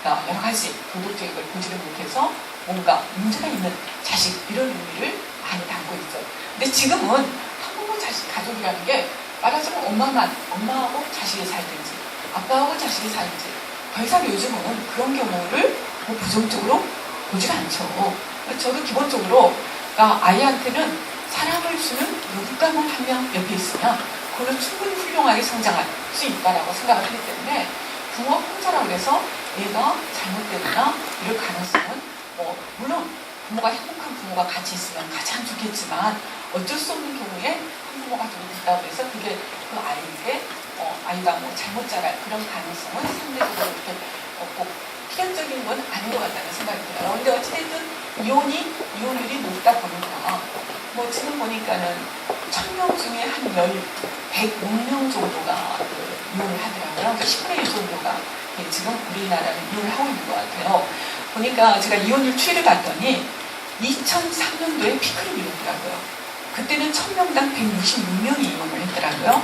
여러 가지 도덕적인 걸 보지를 못해서 뭔가 문제가 있는 자식 이런 의미를 많이 담고 있죠. 근데 지금은 한부모 자식 가족이라는 게 말하자면 엄마하고 자식이 살든지 아빠하고 자식이 살든지 더 이상 요즘은 그런 경우를 뭐 부정적으로 보질 않죠. 저도 기본적으로 그러니까 아이한테는 사랑을 주는 누군가만 한 명 옆에 있으면 그걸로 충분히 훌륭하게 성장할 수 있다라고 생각을 하기 때문에 부모 혼자라고 해서 얘가 잘못되거나 이럴 가능성은 물론 부모가 행복한 부모가 같이 있으면 가장 좋겠지만 어쩔 수 없는 경우에 한부모 가족이 됐다고 해서 그게 그 아이에게 아이가 뭐 잘못 자랄 그런 가능성은 상대적으로 이렇게 꼭 필연적인 건 아닌 것 같다는 생각이 들어요. 그런데 어찌됐든 이혼율이 높다 보니까 뭐 지금 보니까는 1000명 중에 한 106명 정도가 이혼을 하더라고요. 10분의 1 정도가 지금 우리나라는 이혼을 하고 있는 것 같아요. 보니까 제가 이혼율 추이를 봤더니 2003년도에 피크를 이뤘더라고요. 그때는 1000명당 166명이 이혼을 했더라고요.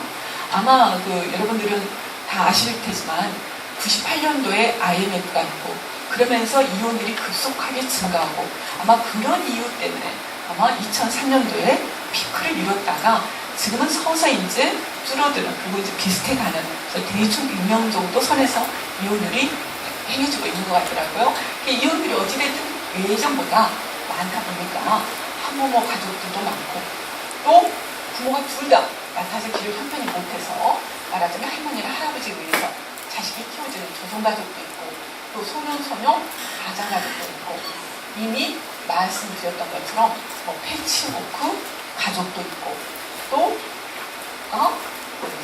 아마 여러분들은 다 아실 테지만 98년도에 IMF가 있고 그러면서 이혼율이 급속하게 증가하고 아마 그런 이유 때문에 아마 2003년도에 피크를 이뤘다가 지금은 서서히 이제 줄어드는 그리고 이제 비슷해가는 대충 100명 정도 선에서 이혼율이 행해지고 있는 것 같더라고요. 이혼율이 어찌됐든 예전보다 많다 보니까 한부모 가족들도 많고 또 부모가 둘 다 맡아서 길을 형편이 못해서 말하자면 할머니나 할아버지에 의해서 자식이 키워지는 조성가족도 있고 또 소년, 가장가족도 있고 이미 말씀드렸던 것처럼 패치워크 가족도 있고 또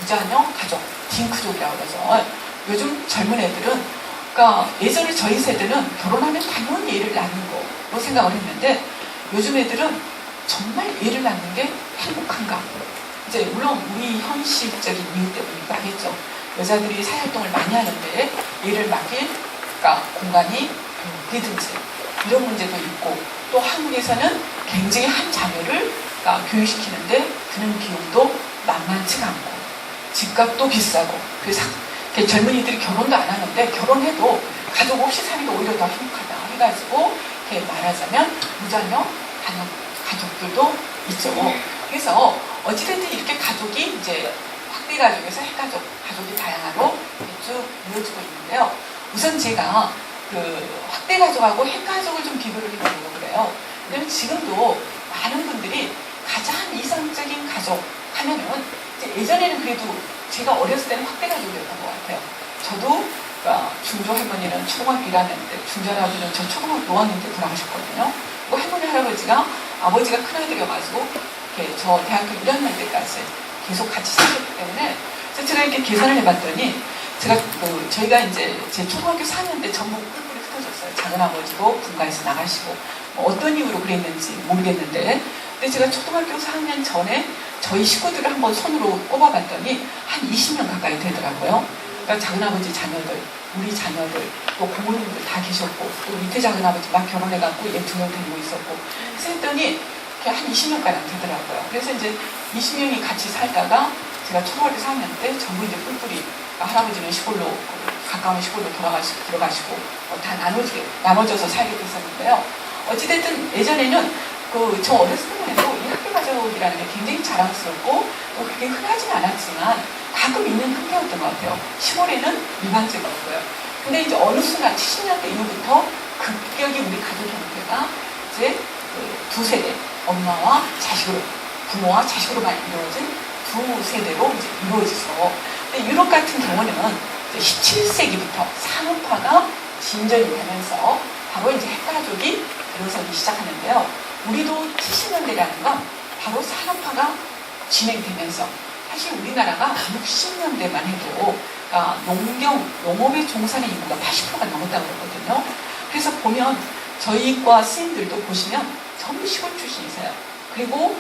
무자녀 가족, 딩크족이라고 그러죠. 요즘 젊은 애들은 그러니까 예전에 저희 세대는 결혼하면 당연히 애를 낳는 거로 생각을 했는데 요즘 애들은 정말 애를 낳는 게 행복한가? 이제 물론 우리 현실적인 이유 때문이기도 하겠죠. 여자들이 사회활동을 많이 하는데 애를 맡길 공간이 없든지 이런 문제도 있고 또 한국에서는 굉장히 한 자녀를 교육시키는데 드는 비용도 만만치가 않고 집값도 비싸고 그래서 젊은이들이 결혼도 안 하는데 결혼해도 가족 없이 사는 게 오히려 더 행복하다 해가지고 이렇게 말하자면 무자녀 가족들도 있죠. 그래서 어찌됐든 이렇게 가족이 이제 확대 가족에서 핵가족, 가족이 다양하로 쭉 이루어지고 있는데요. 우선 제가 확대 가족하고 핵가족을 좀 비교를 해보려고 그래요. 왜냐면 지금도 많은 분들이 가장 이상적인 가족 하면은 예전에는 그래도 제가 어렸을 때는 확대 가족이었던 것 같아요. 저도 중조 할머니는 초등학교 1학년 때, 중조 할아버지는 저 초등학교 5학년 때 돌아가셨거든요. 그 할머니 할아버지가 아버지가 큰아들이어가지고 저 대학교 1학년 때까지 계속 같이 사셨기 때문에 제가 이렇게 계산을 해봤더니 저희가 이제 제 초등학교 4학년 때 전부 뿔뿔이 흩어졌어요. 작은아버지도 분가해서 나가시고 어떤 이유로 그랬는지 모르겠는데 근데 제가 초등학교 4학년 전에 저희 식구들을 한번 손으로 꼽아봤더니 한 20명 가까이 되더라고요. 그러니까 작은아버지 자녀들, 우리 자녀들, 또 부모님들 다 계셨고 또 밑에 작은아버지 막 결혼해갖고 얘 2명 데리고 있었고 그래서 했더니 한 20명가량 되더라고요. 그래서 이제 20명이 같이 살다가 제가 초등학교 4학년 때 전부 이제 뿔뿔이 할아버지는 시골로 가까운 시골로 들어가시고 다 나눠져서 살게 됐었는데요. 어찌됐든 예전에는 저 어렸을 때만 해도 이 학교 가서 핵가족이라는 게 굉장히 자랑스럽고 또 그게 흔하진 않았지만 가끔 있는 형태였던 것 같아요. 시골에는 일반적이었고요. 근데 이제 어느 순간 70년대 이후부터 급격히 우리 가족 형태가 이제 두 세대, 엄마와 자식으로, 부모와 자식으로만 이루어진 두 세대로 이제 이루어져서, 근데 유럽 같은 경우는 17세기부터 산업화가 진전이 되면서 바로 이제 핵가족이 들어서기 시작하는데요. 우리도 70년대라는 건 바로 산업화가 진행되면서, 사실 우리나라가 60년대만 해도 농업에 종사하는 인구가 80%가 넘었다고 그러거든요. 그래서 보면 저희과 스님들도 보시면 전부 시골 출신이세요. 그리고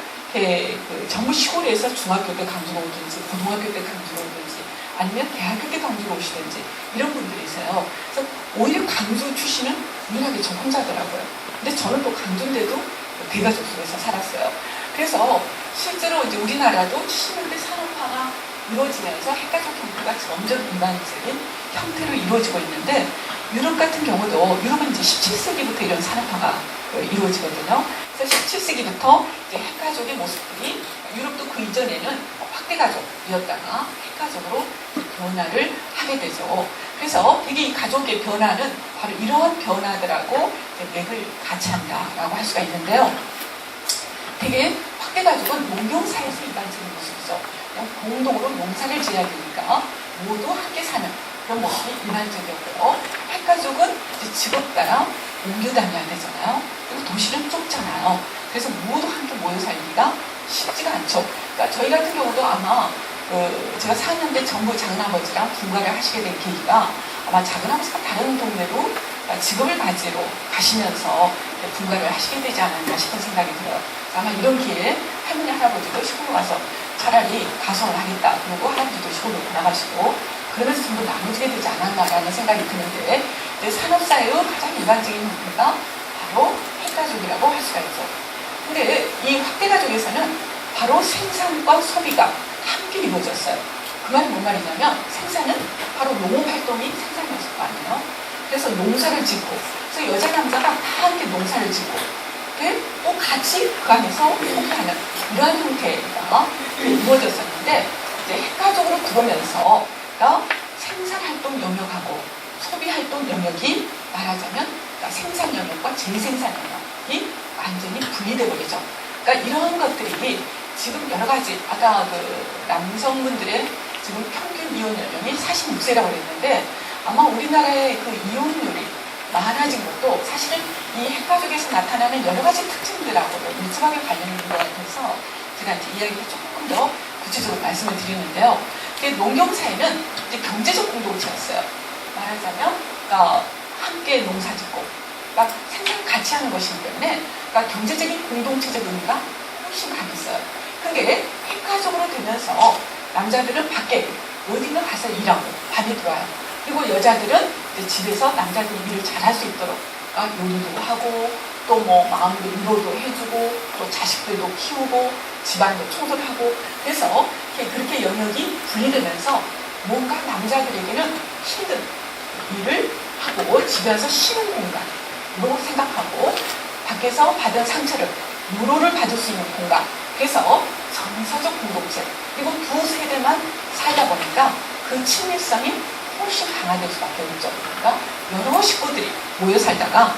전부 시골에서 중학교 때 강주로 오든지 고등학교 때 강주로 오든지 아니면 대학교 때 강주로 오시든지 이런 분들이세요. 그래서 오히려 강주 출신은 유일하게 저 혼자더라고요. 근데 저는 또 강주인데도 대가족 속에서 살았어요. 그래서 실제로 이제 우리나라도 70년대 산업화가 이루어지면서 핵가족 형태가 점점 일반적인 형태로 이루어지고 있는데, 유럽 같은 경우도, 유럽은 이제 17세기부터 이런 산업화가 이루어지거든요. 그래서 17세기부터 이제 핵가족의 모습들이, 유럽도 그 이전에는 확대가족이었다가 핵가족으로 변화를 하게 되죠. 그래서 되게 이 가족의 변화는 바로 이러한 변화들하고 맥을 같이 한다라고 할 수가 있는데요. 되게 확대가족은 농경사에서 일반적인 모습이죠. 그냥 공동으로 농사를 지어야 되니까 모두 함께 사는 그런 모습이 일반적이었고요. 핵가족은 이제 직업 따라 옮겨 다녀야 되잖아요. 그리고 도시는 좁잖아요. 그래서 모두 함께 모여 살기가 쉽지가 않죠. 그러니까 저희 같은 경우도 아마 제가 4학년 전부 작은아버지랑 분가를 하시게 된 계기가 아마 작은아버지가 다른 동네로 직업을 가지러 가시면서 분가를 하시게 되지 않았나 싶은 생각이 들어요. 아마 이런 기회에 할머니, 할아버지도 시골로 가서 차라리 가성을 하겠다. 그리고 할아버지도 시골로 돌아가시고 그러면서 전부 나눠지게 되지 않았나라는 생각이 드는데, 산업사회의 가장 일반적인 형태가 바로 핵가족이라고 할 수가 있죠. 근데 이 확대가족에서는 바로 생산과 소비가 함께 이루어졌어요. 그 말은 뭔 말이냐면 생산은 바로 농업활동이 생산이었을 거 아니에요. 그래서 농사를 짓고, 그래서 여자 남자가 다 함께 농사를 짓고, 또 같이 그 안에서 소비하는 이러한 형태가 이루어졌었는데, 이제 핵가족으로 들어오면서 생산활동 영역하고 소비활동 영역이 말하자면 생산 영역과 재생산 영역이 완전히 분리되어 버리죠. 그러니까 이러한 것들이 지금 여러 가지, 아까 남성분들의 지금 평균 이혼 연령이 46세라고 그랬는데, 아마 우리나라의 그 이혼율이 많아진 것도 사실은 이 핵가족에서 나타나는 여러 가지 특징들하고 밀접하게 관련이 있는 것 같아서 제가 이제 이야기를 조금 더 구체적으로 말씀을 드리는데요. 농경사회는 이제 경제적 공동체였어요. 말하자면, 함께 농사 짓고, 생산 같이 하는 것이기 때문에, 경제적인 공동체적 의미가 훨씬 강했어요. 근데 핵가족으로 되면서 남자들은 밖에 어딘가 가서 일하고 밤에 들어와요. 그리고 여자들은 이제 집에서 남자들이 일을 잘할 수 있도록 요리도 하고 또 마음도 위로도 해주고 또 자식들도 키우고 집안도 청소를 하고, 그래서 그렇게 영역이 분리되면서 뭔가 남자들에게는 힘든 일을 하고 집에 와서 쉬는 공간으로 생각하고 밖에서 받은 상처를 위로를 받을 수 있는 공간, 그래서 정서적 공동체, 그리고 두 세대만 살다 보니까 그 친밀성이 훨씬 강화될 수밖에 없죠. 그러니까 여러 식구들이 모여 살다가,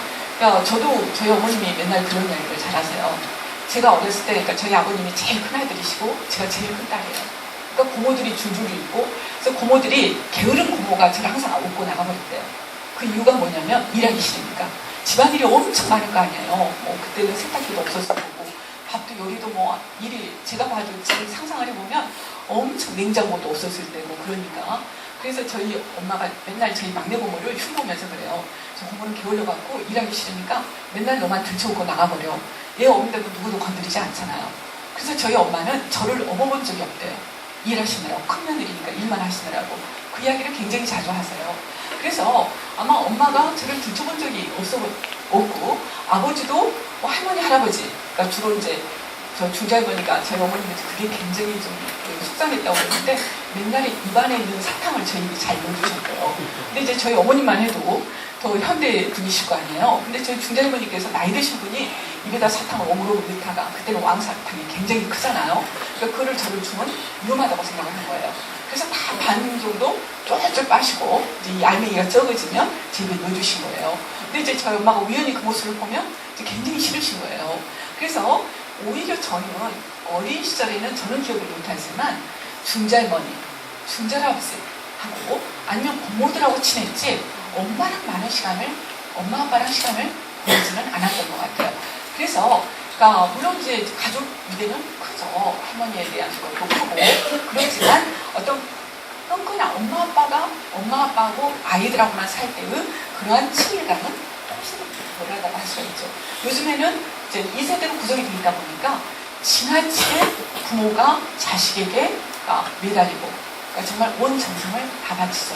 저도 저희 어머님이 맨날 그런 이야기를 잘 하세요. 제가 어렸을 때, 그러니까 저희 아버님이 제일 큰 아들이시고 제가 제일 큰 딸이에요. 그러니까 고모들이 줄줄이 있고, 그래서 고모들이 게으른 고모가 저를 항상 업고 나가버렸대요. 그 이유가 뭐냐면 일하기 싫으니까. 집안일이 엄청 많을 거 아니에요. 그때는 세탁기도 없었을 거고 밥도 요리도 일이 제가 봐도 지금 상상을 해보면 엄청 냉장고도 없었을 때고 그러니까. 그래서 저희 엄마가 맨날 저희 막내 고모를 흉보면서 그래요. 저 고모는 게을러갖고 일하기 싫으니까 맨날 너만 들쳐오고 나가버려. 얘 어린데도 누구도 건드리지 않잖아요. 그래서 저희 엄마는 저를 업어본 적이 없대요. 일하시느라고, 큰 며느리니까 일만 하시느라고. 그 이야기를 굉장히 자주 하세요. 그래서 아마 엄마가 저를 들춰본 적이 없고, 아버지도 할머니, 할아버지, 그러니까 주로 이제 저 중자해보니까 저희 어머님이 그게 굉장히 좀 속상했다고 그러는데 맨날 입안에 있는 사탕을 저희 입에 잘 넣어주셨대요. 근데 이제 저희 어머님만 해도 더 현대 분이실 거 아니에요. 근데 저희 중자할머니께서 나이 드신 분이 입에다 사탕을 오므르고 넣다가 그때는 왕사탕이 굉장히 크잖아요. 그러니까 그거를 저를 주면 위험하다고 생각을 한 거예요. 그래서 다 반 정도 쫄쫄 빠시고 이제 이 알맹이가 적어지면 제 입에 넣어주신 거예요. 근데 이제 저희 엄마가 우연히 그 모습을 보면 이제 굉장히 싫으신 거예요. 그래서 오히려 저는 어린 시절에는 저는 기억을 못하지만 중잘머니, 중잘아버지하고 아니면 고모들하고 친했지 엄마랑 많은 시간을, 엄마 아빠랑 시간을 보내지는 않았던 것 같아요. 그래서 그러니까 물론 이제 가족 유대는 크죠. 할머니에 대한 것도 크고 그렇지만 어떤 끈끈한 엄마 아빠하고 아이들하고만 살 때의 그러한 친밀감은 훨씬 덜하다고 할 수가 있죠. 요즘에는 이제 2세대로 구성이 되어 있다 보니까 지나치게 부모가 자식에게 매달리고 그러니까 정말 온 정성을 다 바치죠.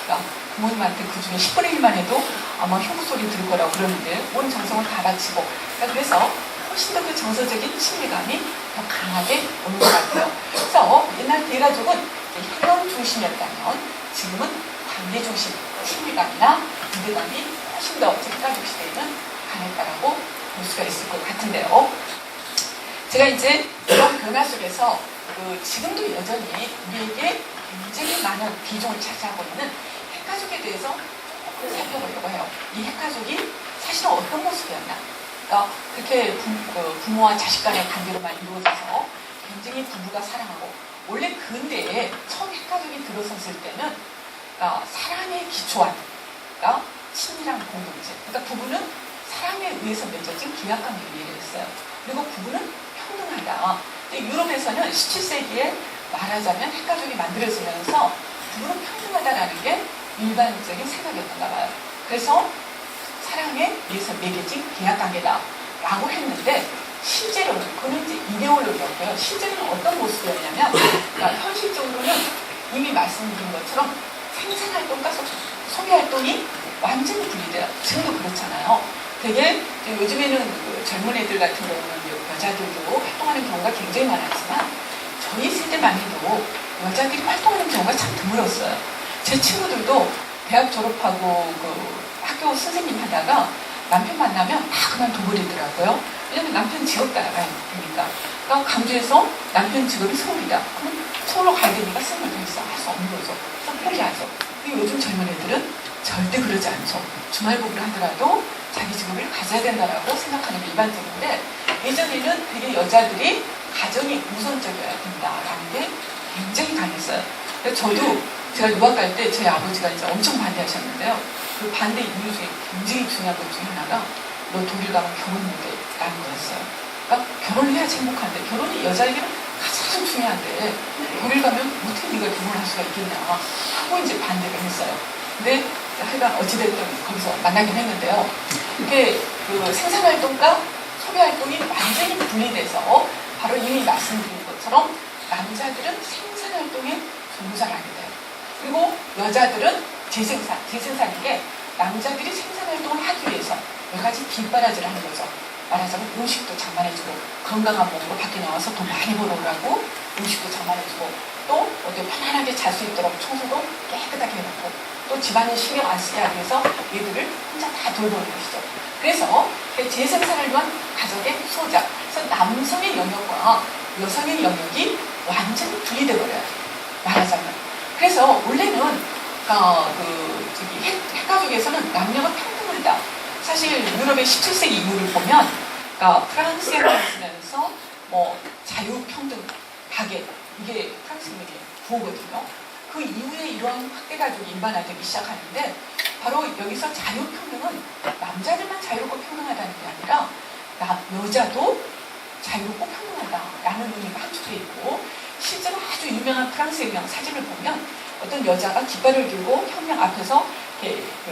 그러니까 부모님한테 그 중에 10분의 1만 해도 아마 흉부 소리 들을 거라고 그러는데 온 정성을 다 바치고 그러니까 그래서 훨씬 더 그 정서적인 친밀감이 더 강하게 오는 것 같아요. 그래서 옛날 대가족은 혈연 중심이었다면 지금은 관계 중심, 친밀감이나 유대감이 훨씬 더 핵가족 시대에는 강했다라고 볼 수가 있을 것 같은데요. 제가 이제 이런 변화 속에서 지금도 여전히 우리에게 굉장히 많은 비중을 차지하고 있는 핵가족에 대해서 조금 살펴보려고 해요. 이 핵가족이 사실은 어떤 모습이었나? 그러니까 그렇게 부모와 자식 간의 관계로만 이루어져서 굉장히 부부가 사랑하고 원래 근대에 처음 핵가족이 들어섰을 때는 사랑에 기초한 친밀한 공동체. 그러니까 부부는 사랑에 의해서 맺어진 계약관계를 이해했어요. 그리고 부부는 평등하다. 유럽에서는 17세기에 말하자면 핵가족이 만들어지면서 부부는 평등하다라는 게 일반적인 생각이었던가 봐요. 그래서 사랑에 의해서 맺어진 계약관계다라고 했는데 실제로는 그건 이제 이데올로기였고요. 실제로는 어떤 모습이었냐면 현실적으로는 이미 말씀드린 것처럼 생산활동과 소비활동이 완전히 분리돼요. 지금도 그렇잖아요. 되게 요즘에는 젊은 애들 같은 경우는 여자들도 활동하는 경우가 굉장히 많았지만 저희 세대만 해도 여자들이 활동하는 경우가 참 드물었어요. 제 친구들도 대학 졸업하고 학교 선생님 하다가 남편 만나면 다 그만둬버리더라고요. 왜냐면 남편 직업 따라가야 되니까. 그러니까 강주에서 남편 직업이 서울이다. 그럼 서울로 가야 되니까 쌤을 더 있어. 할 수 없는 거죠. 그래서 포기하죠. 근데 요즘 젊은 애들은 절대 그러지 않죠. 주말부부를 하더라도 자기 직업을 가져야 된다라고 생각하는 게 일반적인데 예전에는 되게 여자들이 가정이 우선적이어야 된다라는 게 굉장히 강했어요. 저도 제가 유학 갈 때 저희 아버지가 이제 엄청 반대하셨는데요. 그 반대 이유 중에 굉장히 중요한 것 중에 하나가 너 독일 가면 결혼 못해라는 거였어요. 그러니까 결혼을 해야지 행복한데 결혼이 여자에게는 가장 중요한데 독일 가면 어떻게 네가 결혼을 할 수가 있겠냐 하고 이제 반대를 했어요. 근데 하여간 어찌됐든 거기서 만나긴 했는데요. 이게 생산활동과 소비활동이 완전히 분리돼서 바로 이미 말씀드린 것처럼 남자들은 생산활동에 종사를 하게 돼요. 그리고 여자들은 재생산인 게 남자들이 생산활동을 하기 위해서 여러 가지 뒷바라지를 하는 거죠. 말하자면 음식도 장만해주고 건강한 몸으로 밖에 나와서 돈 많이 벌어오라고 음식도 장만해주고 또 어디 편안하게 잘 수 있도록 청소도 깨끗하게 해놓고 또 집안일 신경 안 쓰게 하기 위해서 얘들을 혼자 다 돌보는 것이죠. 그래서 재생산을 위한 가족의 소자, 그래서 남성의 영역과 여성의 영역이 완전히 분리돼 버려요. 말하자면. 그래서 원래는 핵가족에서는 남녀가 평등하다. 사실 유럽의 17세기 이후를 보면 프랑스에 있으면서 자유평등 가계 이게 프랑스 문의 구호거든요. 그 이후에 이러한 확대가족이 일반화되기 시작하는데 바로 여기서 자유평등은 남자들만 자유롭고 평등하다는 게 아니라 여자도 자유롭고 평등하다라는 의미가 함축되어 있고 실제로 아주 유명한 프랑스의 사진을 보면 어떤 여자가 깃발을 들고 혁명 앞에서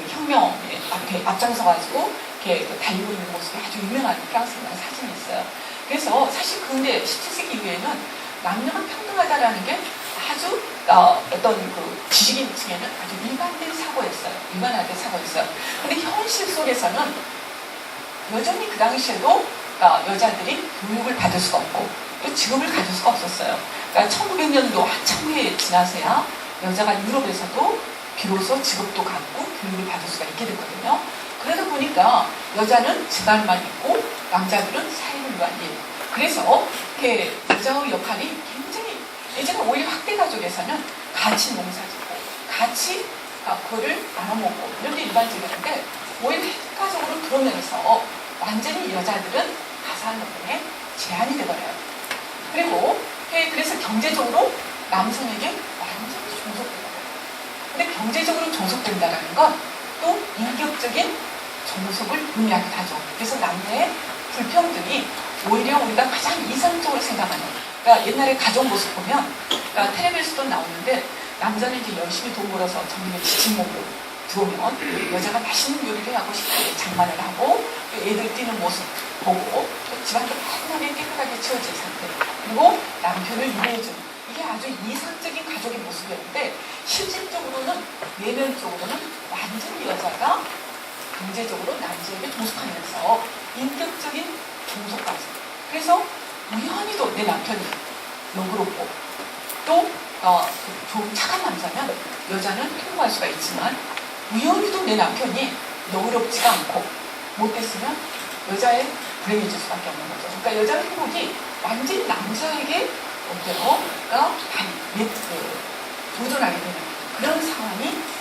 혁명 앞에 앞장서가지고 달리고 있는 모습이 아주 유명한 프랑스의 사진이 있어요. 그래서 사실 근데 17세기 이후에는 남녀가 평등하다라는 게 아주 어떤 지식인 층에는 아주 일반화된 사고였어요. 근데 현실 속에서는 여전히 그 당시에도 여자들이 교육을 받을 수가 없고 또 직업을 가질 수가 없었어요. 그러니까 1900년도 한참 후에 지나서야 여자가 유럽에서도 비로소 직업도 갖고 교육을 받을 수가 있게 됐거든요. 그러다 보니까 여자는 집안만 있고 남자들은 사회를 위한 일. 그래서 이렇게 여자의 역할이 굉장히 예전에 오히려 학대 가족에서는 같이 농사짓고 같이 그거를 나눠먹고 이런 게 일반적이었는데 오히려 핵가족으로 들어오면서 완전히 여자들은 가사한 노동에 제한이 돼버려요. 그리고 그래서 경제적으로 남성에게 완전히 종속돼버려요. 근데 경제적으로 종속된다는 건 또 인격적인 종속을 의미하기도 하죠. 그래서 남녀의 불평등이 오히려 우리가 가장 이상적으로 생각하는, 그러니까 옛날에 가족 모습 보면, 그러니까 텔레비에서도 나오는데 남자는 이제 열심히 돈 벌어서 정말 지친 몸으로 들어오면 여자가 맛있는 요리를 하고 싶고 장만을 하고 애들 뛰는 모습 보고 또 집안도 깔끔하게 깨끗하게 치워진 상태, 그리고 남편을 이해해주는, 이게 아주 이상적인 가족의 모습이었는데 실질적으로는 내면적으로는 완전히 여자가 경제적으로 남자에게 종속하면서 인격적인 종속까지. 그래서 우연히도 내 남편이 너그럽고 또 좀 착한 남자면 여자는 행복할 수가 있지만 우연히도 내 남편이 너그럽지가 않고 못됐으면 여자의 불행해질 수밖에 없는 거죠. 그러니까 여자의 행복이 완전히 남자에게 어때요? 그러니까 도전하게 되는 그런 상황이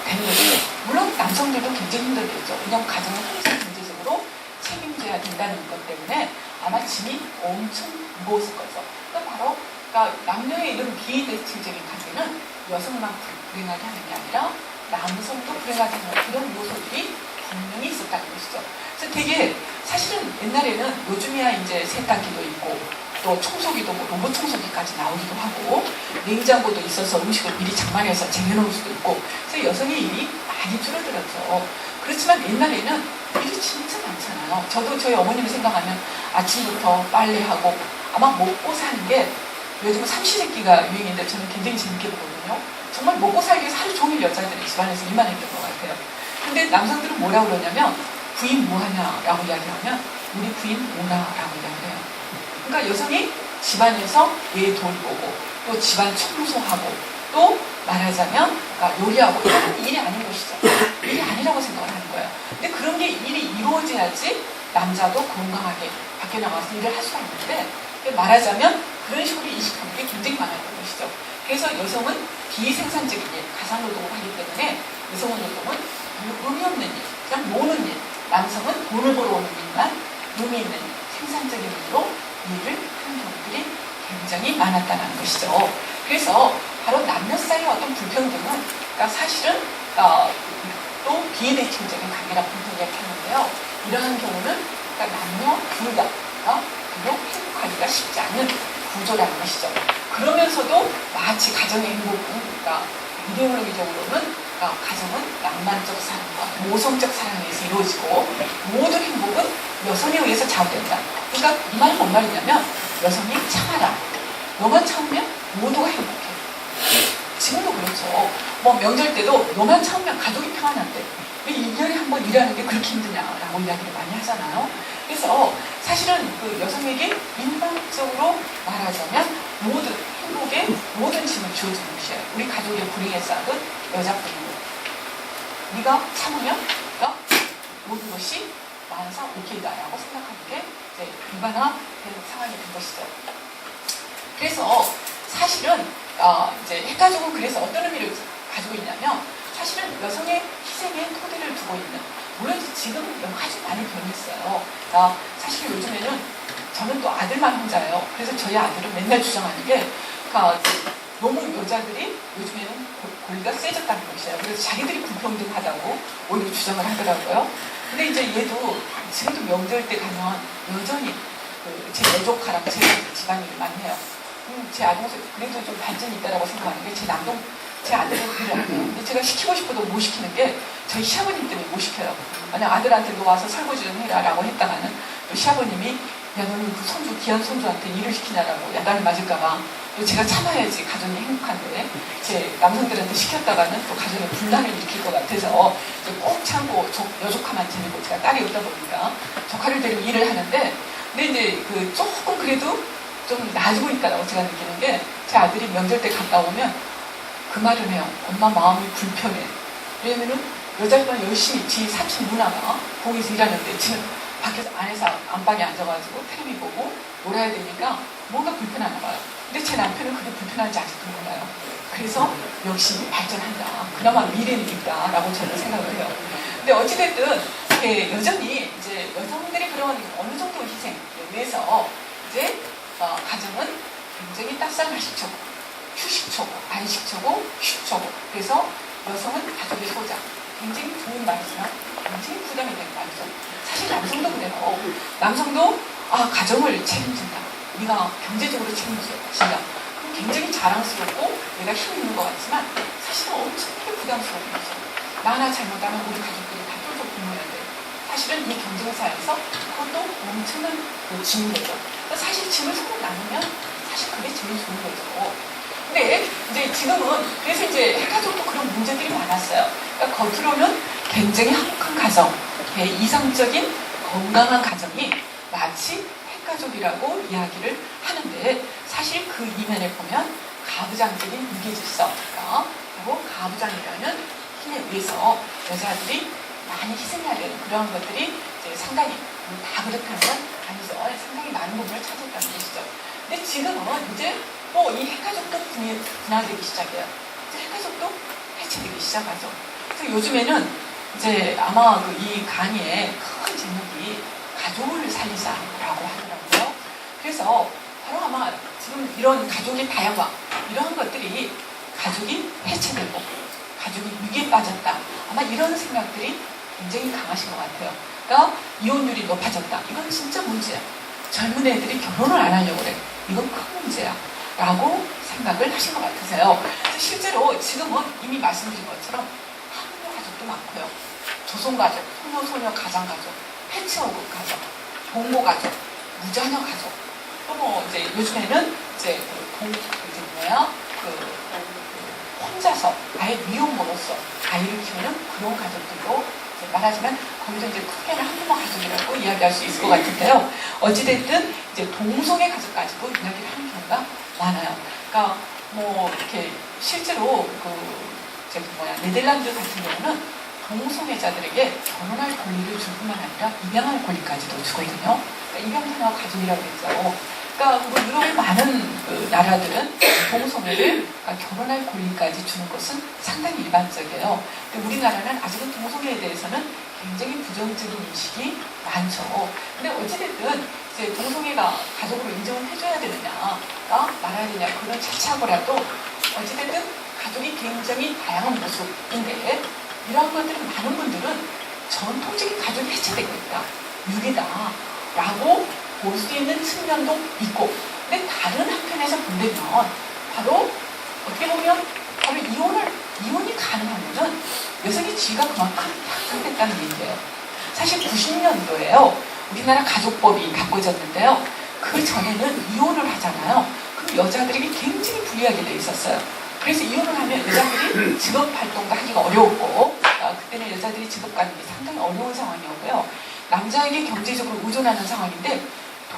되는 거죠. 물론 남성들도 굉장히 힘들겠죠. 왜냐하면 가정을 항상 경제적으로 책임져야 된다는 것 때문에 아마 짐이 엄청 무거웠을 거죠. 그러니까 바로 남녀의 이런 비대칭적인 관계는 여성만 불행하게 하는 게 아니라 남성도 불행하게 하는 그런 요소들이 분명히 있었다는 것이죠. 그래서 되게 사실은 옛날에는 요즘이야 이제 세탁기도 있고 또 청소기도 뭐 로봇 청소기까지 나오기도 하고 냉장고도 있어서 음식을 미리 장만해서 쟁여놓을 수도 있고 그래서 여성의 일이 많이 줄어들었죠. 그렇지만 옛날에는 일이 진짜 많잖아요. 저도 저희 어머님을 생각하면 아침부터 빨래하고 아마 먹고 사는 게 요즘은 삼시세끼가 유행인데 저는 굉장히 재밌게 보거든요. 정말 먹고 살기 위해서 하루 종일 여자들이 집안에서 일만 했던 것 같아요. 근데 남성들은 뭐라고 그러냐면 부인 뭐하냐라고 이야기하면 우리 부인 오나라고 이야기해요. 그러니까 여성이 집안에서 애 돌보고 또 집안 청소하고 또 말하자면 요리하고 이런 일이 아닌 것이죠. 일이 아니라고 생각을 하는 거예요. 근데 그런 게 일이 이루어져야지 남자도 건강하게 밖에 나가서 일을 할 수가 있는데 말하자면 그런 식으로 인식하는 게 굉장히 많았던 것이죠. 그래서 여성은 비생산적인 일, 가상노동을 하기 때문에 여성의 노동은 의미 없는 일, 그냥 노는 일, 남성은 돈을 벌어오는 일만 의미 있는 일, 생산적인 일로 일을 하는 경우들이 굉장히 많았다는 것이죠. 그래서 바로 남녀 사이의 어떤 불평등은 사실은 또 비대칭적인 관계라고 이야기하는데요. 이러한 경우는 남녀 둘 다 별로 행복하기가 쉽지 않은 구조라는 것이죠. 그러면서도 마치 가정의 행복은 이데올로기적으로는 가정은 낭만적 사랑과 모성적 사랑에 의해서 이루어지고 모든 행복은 여성에 의해서 좌우된다. 그러니까 이 말은 뭔 말이냐면 여성이 참아라. 너만 참으면 모두가 행복해. 지금도 그렇죠. 뭐 명절 때도 너만 참으면 가족이 평안한데 왜 1년에 한 번 일하는 게 그렇게 힘드냐라고 이야기를 많이 하잖아요. 그래서 사실은 그 여성에게 일반적으로 말하자면 모든 행복의 모든 짐을 지어주는 것이에요. 우리 가족의 불행에 쌓은 여자뿐이고 네가 참으면 모든 것이 만사 오케이다라고 생각하는 게 이제 일반화된 상황이 된 것이죠. 그래서 사실은 이제 핵가족은 그래서 어떤 의미를 가지고 있냐면 사실은 여성의 희생에 토대를 두고 있는, 물론 지금 여러 가지 많이 변했어요. 사실 요즘에는 저는 또 아들만 혼자예요. 그래서 저희 아들은 맨날 주장하는 게 너무 여자들이 요즘에는 권리가 세졌다는 것이에요. 그래서 자기들이 불평등하다고 오히려 주장을 하더라고요. 근데 이제 얘도 지금도 명절 때 가면 여전히 제 내조카랑 제가 집안일을 많이 해요. 제 아동생 그래도 좀 발전이 있다라고 생각하는 게 제 아들은 일을 안 해요. 근데 제가 시키고 싶어도 못 시키는 게 저희 시아버님 때문에 못 시켜요. 만약 아들한테 너 와서 설거지 좀 해라라고 했다가는 또 시아버님이 야 너는 그 손주 귀한 손주한테 일을 시키냐라고 야단을 맞을까봐 또 제가 참아야지 가정이 행복한데 제 남성들한테 시켰다가는 또 가정에 분란을 일으킬 것 같아서 꼭 참고 여조카만 데리고 제가 딸이 없다 보니까 조카를 데리고 일을 하는데 근데 이제 조금 그래도 좀 나아지고 있다라고 제가 느끼는 게 제 아들이 명절 때 갔다 오면 그 말을 해요. 엄마 마음이 불편해. 왜냐면은 여자가 열심히 지 사촌 누나가 거기서 일하는데 지금 밖에서 안에서 안방에 앉아가지고 텔레비 보고 놀아야 되니까 뭔가 불편하나 봐요. 근데 제 남편은 그게 불편한지 아직도 몰라요. 그래서 역시 발전한다. 그나마 미래는 있다라고 저는 생각을 해요. 근데 어찌됐든 여전히 이제 여성들이 그런 어느 정도 희생에 의해서 이제 가정은 굉장히 따스한식초고 휴식초고 안식초고 휴초고 그래서 여성은 가족의 소자. 굉장히 좋은 말이지만 굉장히 부담이 되는 말이죠. 사실 남성도 그래요. 남성도 가정을 책임진다. 네가 경제적으로 책임진다. 그럼 굉장히 자랑스럽고 내가 힘 있는 것 같지만 사실은 엄청나게 부담스러운 거죠. 나 하나 잘못하면 우리 가족들이 다 쫄쫄 굶어야 돼. 사실은 이 경쟁사에서 그것도 엄청난 짐인 거죠. 사실 짐을 서로 나누면 사실 그게 제일 좋은 거죠. 근데 이제 지금은 그래서 이제 핵가족도 그런 문제들이 많았어요. 그러니까 겉으로는 굉장히 화목한 가정, 이상적인 건강한 가정이 마치 핵가족이라고 이야기를 하는데 사실 그 이면에 보면 가부장적인 유계질서가 그리고 가부장이라는 힘에 의해서 여자들이 많이 희생해야 되는 그런 것들이 이제 상당히 다 그렇다는 건 아니죠. 상당히 많은 부분을 차지했다는 것이죠. 근데 지금은 이제 이 핵가족도 분화되기 시작해요. 이제 핵가족도 해체되기 시작하죠. 그래서 요즘에는 이제 아마 이 강의의 큰 제목이 가족을 살리자라고 하더라고요. 그래서 바로 아마 지금 이런 가족의 다양화 이러한 것들이 가족이 해체되고 가족이 위기에 빠졌다. 아마 이런 생각들이 굉장히 강하신 것 같아요. 그러니까 이혼율이 높아졌다. 이건 진짜 문제야. 젊은 애들이 결혼을 안 하려고 그래. 이건 큰 문제야. 라고 생각을 하신 것 같으세요. 실제로 지금은 이미 말씀드린 것처럼 한국 가족도 많고요. 조손가족, 소녀 가장가족, 해체호급 가족, 동거가족, 무자녀 가족. 또 이제 요즘에는 이제 혼자서 아예 미혼모로서 아이를 키우는 그런 가족들도 말하지만 거기서 이제 크게는 한부모 가족이라고 이야기할 수 있을 것 같은데요. 어찌됐든 이제 동성애 가족까지도 이야기를 하는 경우가 많아요. 그러니까 이렇게 실제로 네덜란드 같은 경우는 동성애자들에게 결혼할 권리를 줄 뿐만 아니라 입양할 권리까지도 주거든요. 그러니까 입양자녀 가족이라고 했죠. 그러니까 유럽의 많은 나라들은 동성애를 결혼할 권리까지 주는 것은 상당히 일반적이에요. 근데 우리나라는 아직은 동성애에 대해서는 굉장히 부정적인 인식이 많죠. 근데 어찌됐든 이제 동성애가 가족으로 인정을 해줘야 되느냐, 말아야 되냐 그런 차치하고라도 어찌됐든 가족이 굉장히 다양한 모습인데 이러한 것들은 많은 분들은 전통적인 가족이 해체되고 있다, 유기다라고 볼 수 있는 측면도 있고, 근데 다른 한편에서 본다면 바로 어떻게 보면 바로 이혼이 가능하면은 여성의 지위가 그만큼 향상됐다는 얘기예요. 사실 90년도에요 우리나라 가족법이 바꿔졌는데요. 그 전에는 이혼을 하잖아요. 그럼 여자들에게 굉장히 불리하게 돼 있었어요. 그래서 이혼을 하면 여자들이 직업 활동도 하기가 어려웠고, 그때는 여자들이 직업 가는 게 상당히 어려운 상황이었고요. 남자에게 경제적으로 의존하는 상황인데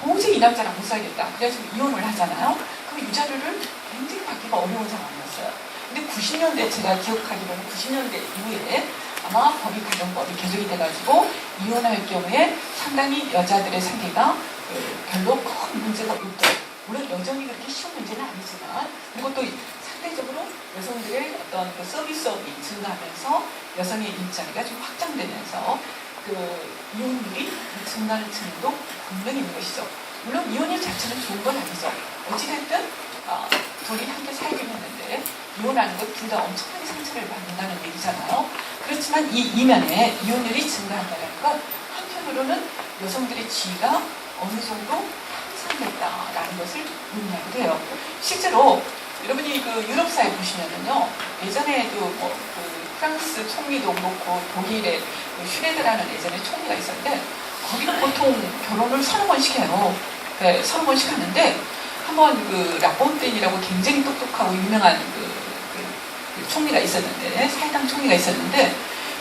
도저히 이 남자랑 못 살겠다. 그래서 이혼을 하잖아요. 그럼 유자료를 굉장히 받기가 어려운 상황이었어요. 근데 90년대 제가 기억하기로는 90년대 이후에 아마 가정법이 개정이 돼가지고 이혼할 경우에 상당히 여자들의 생계가 별로 큰 문제가 없도록, 물론 여전히 그렇게 쉬운 문제는 아니지만 그것도 상대적으로 여성들의 어떤 서비스업이 증가하면서 여성의 일자리가 좀 확장되면서 이혼율이 증가하는 측면도 분명히 있는 것이죠. 물론 이혼율 자체는 좋은 건 아니죠. 어찌됐든 둘이 함께 살긴 했는데 이혼하는 것 둘 다 엄청나게 상처를 받는다는 얘기잖아요. 그렇지만 이 이면에 이혼율이 증가한다는 건 한편으로는 여성들의 지위가 어느 정도 향상됐다라는 것을 의미하기도 해요. 실제로 여러분이 유럽 사회 보시면은요, 예전에도 프랑스 총리도 그렇고 독일의 슈레드라는 예전에 총리가 있었는데 거기는 보통 결혼을 서너 번씩 해요. 서너 번씩 하는데 한번 라폰테인이라고 굉장히 똑똑하고 유명한 총리가 있었는데, 사회당 총리가 있었는데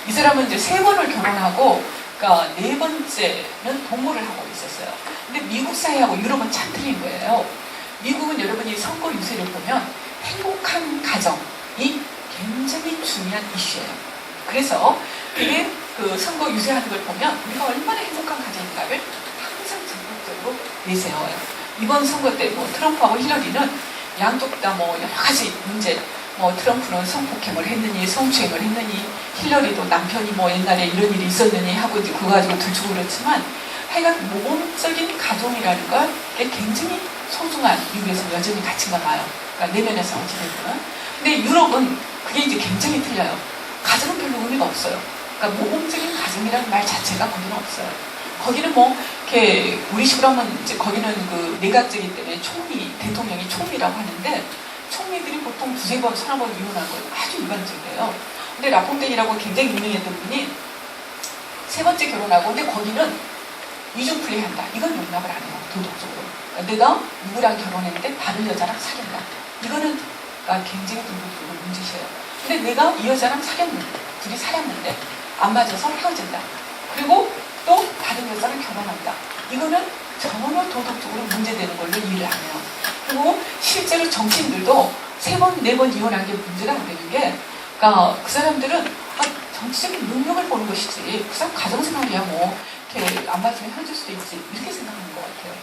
이 사람은 이제 3번을 결혼하고 그러니까 4번째는 동거를 하고 있었어요. 근데 미국 사회하고 유럽은 참 틀린 거예요. 미국은 여러분이 선거 유세를 보면 행복한 가정이 굉장히 중요한 이슈예요. 그래서 이게 그 선거 유세하는 걸 보면 우리가 얼마나 행복한 가정인가를 항상 적극적으로 내세워요. 이번 선거 때 뭐 트럼프하고 힐러리는 양쪽 다 뭐 여러 가지 문제, 뭐 트럼프는 성폭행을 했느니 성추행을 했느니 힐러리도 남편이 뭐 옛날에 이런 일이 있었느니 하고 이제 그거 가지고 들추고 그렇지만 하여간 모범적인 가정이라는 건 굉장히 소중한 미국에서 여전히 가치가 봐요. 그러니까 내면에서 어찌됐든. 근데 유럽은 그게 이제 굉장히 틀려요. 가정은 별로 의미가 없어요. 그러니까 모범적인 가정이라는 말 자체가 거기는 없어요. 거기는 뭐 이렇게 우리식으로 하면 이제 거기는 그 내각제이기 때문에 총리, 대통령이 총리라고 하는데 총리들이 보통 두세 번, 서너 번 이혼한 거 아주 일반적이에요. 근데 라퐁델이라고 굉장히 유명했던 분이 세 번째 결혼하고 근데 거기는 이중 플레이한다. 이건 용납을 안 해요. 도덕적으로. 그러니까 내가 누구랑 결혼했는데 다른 여자랑 사귄다. 이거는 굉장히 도덕적으로 문제시해요. 근데 내가 이 여자랑 둘이 살았는데 안 맞아서 헤어진다. 그리고 또 다른 여자랑 결혼한다. 이거는 전혀 도덕적으로 문제되는 걸로 이해를 안 해요. 그리고 실제로 정치인들도 세 번, 네 번 이혼한 게 문제가 안 되는 게, 그러니까 그 사람들은 정치적인 능력을 보는 것이지, 그 사람 가정생활이야 뭐 이렇게 안 맞으면 헤어질 수도 있지 이렇게 생각하는 것 같아요.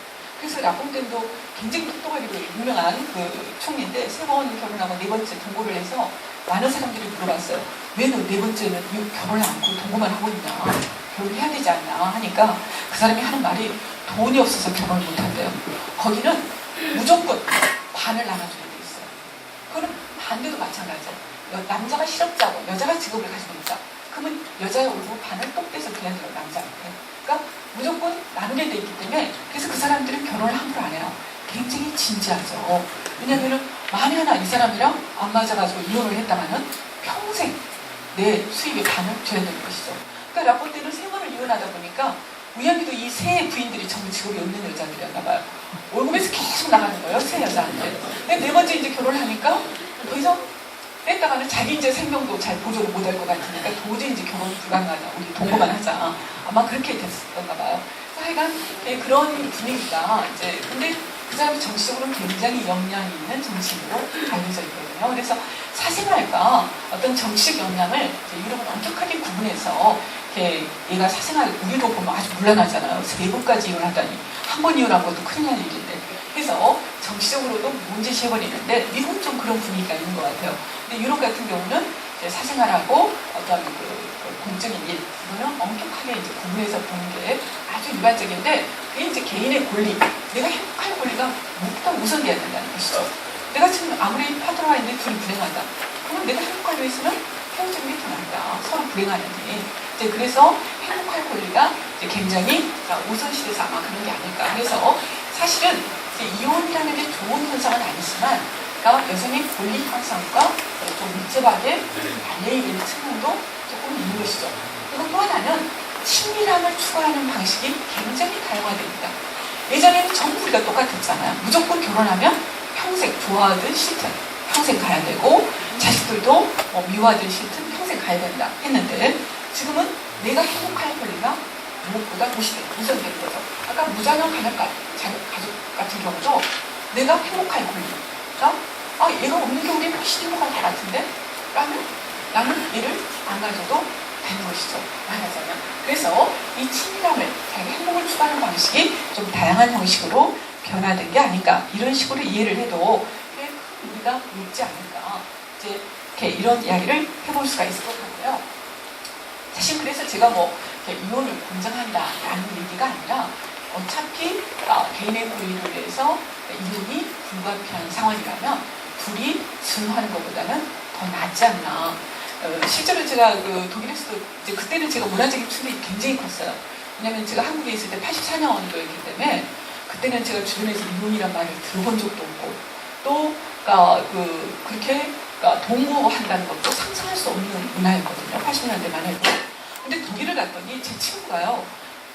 그래서 라퐁델도 굉장히 똑똑하기로 유명한 그 총리인데 세 번 결혼하고 네 번째 동거를 해서 많은 사람들이 물어봤어요. 왜 너 네 번째는 결혼을 않고 동거만 하고 있냐? 결혼해야 되지 않나 하니까 그 사람이 하는 말이 돈이 없어서 결혼을 못한대요. 거기는 무조건 반을 나눠줘야 돼 있어요. 그거는 반대도 마찬가지예요. 남자가 실업자고 여자가 직업을 가지고 있다. 그러면 여자의 얼굴 반을 똑 떼서 그냥 들어 남자한테. 그러니까 무조건 나누게 돼 있기 때문에 그래서 그 사람들은 결혼을 함부로 안 해요. 굉장히 진지하죠. 왜냐면은 만에 하나 이 사람이랑 안 맞아가지고 이혼을 했다가는 평생 내 수입의 반을 줘야 되는 것이죠. 그러니까 라폰델은 세 번을 이혼하다 보니까 우연히도 이 세 부인들이 전부 직업이 없는 여자들이었나 봐요. 월급에서 계속 나가는 거예요, 세 여자한테. 근데 네 번째 이제 결혼을 하니까 더 이상 뺐다가는 자기 이제 생명도 잘 보조를 못할 것 같으니까 도저히 이제 결혼 불가능하다. 우리 동거만 하자. 아마 그렇게 됐었나 봐요. 하여간 그런 분위기가 이제 근데 그 사람이 정치적으로는 굉장히 역량이 있는 정치인으로 알려져 있거든요. 그래서 사생활과 어떤 정치적 역량을 유럽은 엄격하게 구분해서 얘가 사생활 우리로 보면 아주 물란하잖아요. 세 번까지 이혼하다니 한 번 이혼한 것도 큰일 날 일인데 그래서 정치적으로도 문제시해버리는데 미국은 좀 그런 분위기가 있는 것 같아요. 근데 유럽 같은 경우는 이제 사생활하고 어떤 공적인 일 이거는 엄격하게 이제 구분해서 보는 게 아주 일반적인데 그게 이제 개인의 권리 내가 행복할 권리가 무엇보다 우선돼야 된다는 것이죠. 내가 지금 아무리 파트너가 있는데 둘이 불행하다. 그러면 내가 행복하기 위해서는 헤어지는 게 더 낫다. 서로 불행하느니. 이제 그래서 행복할 권리가 이제 굉장히 우선시돼서 아마 그런 게 아닐까. 그래서 사실은 이혼이라는 게 좋은 현상은 아니지만 그러니까 여성의 권리 향상과 좀 밀접하게 달려있는 측면도 조금 있는 것이죠. 그리고 또 하나는 친밀함을 추구하는 방식이 굉장히 다양화됩니다. 예전에는 전부 우리가 똑같았잖아요. 무조건 결혼하면 평생 좋아하든 싫든 평생 가야 되고 자식들도 미워하든 싫든 평생 가야 된다 했는데 지금은 내가 행복할 권리가 무엇보다 우선되는 거죠. 아까 무자녀 가족 같은 경우도 내가 행복할 권리가 얘가 없는 게 우리 훨씬 행복할 것 같은데 라면 나는 얘를 안 가져도 되는 것이죠. 말하자면. 그래서 이 친밀함을 자기 행복을 추구하는 방식이 좀 다양한 형식으로 변화된 게 아닌가 이런 식으로 이해를 해도 꽤 큰 의미가 있지 않을까 이제 이렇게 이런 이야기를 해볼 수가 있을 것 같고요. 사실 그래서 제가 이혼을 권장한다라는 얘기가 아니라 어차피 개인의 권리를 위해서 이혼이 불가피한 상황이라면 둘이 증오하는 것보다는 더 낫지 않나. 실제로 제가 독일에서도 이제 그때는 제가 문화적인 충격이 굉장히 컸어요. 왜냐면 제가 한국에 있을 때 84년도였기 때문에 그때는 제가 주변에서 이혼이란 말을 들어본 적도 없고 또 그렇게 동거한다는 것도 상상할 수 없는 문화였거든요. 80년대만 해도. 근데 독일을 갔더니 제 친구가요.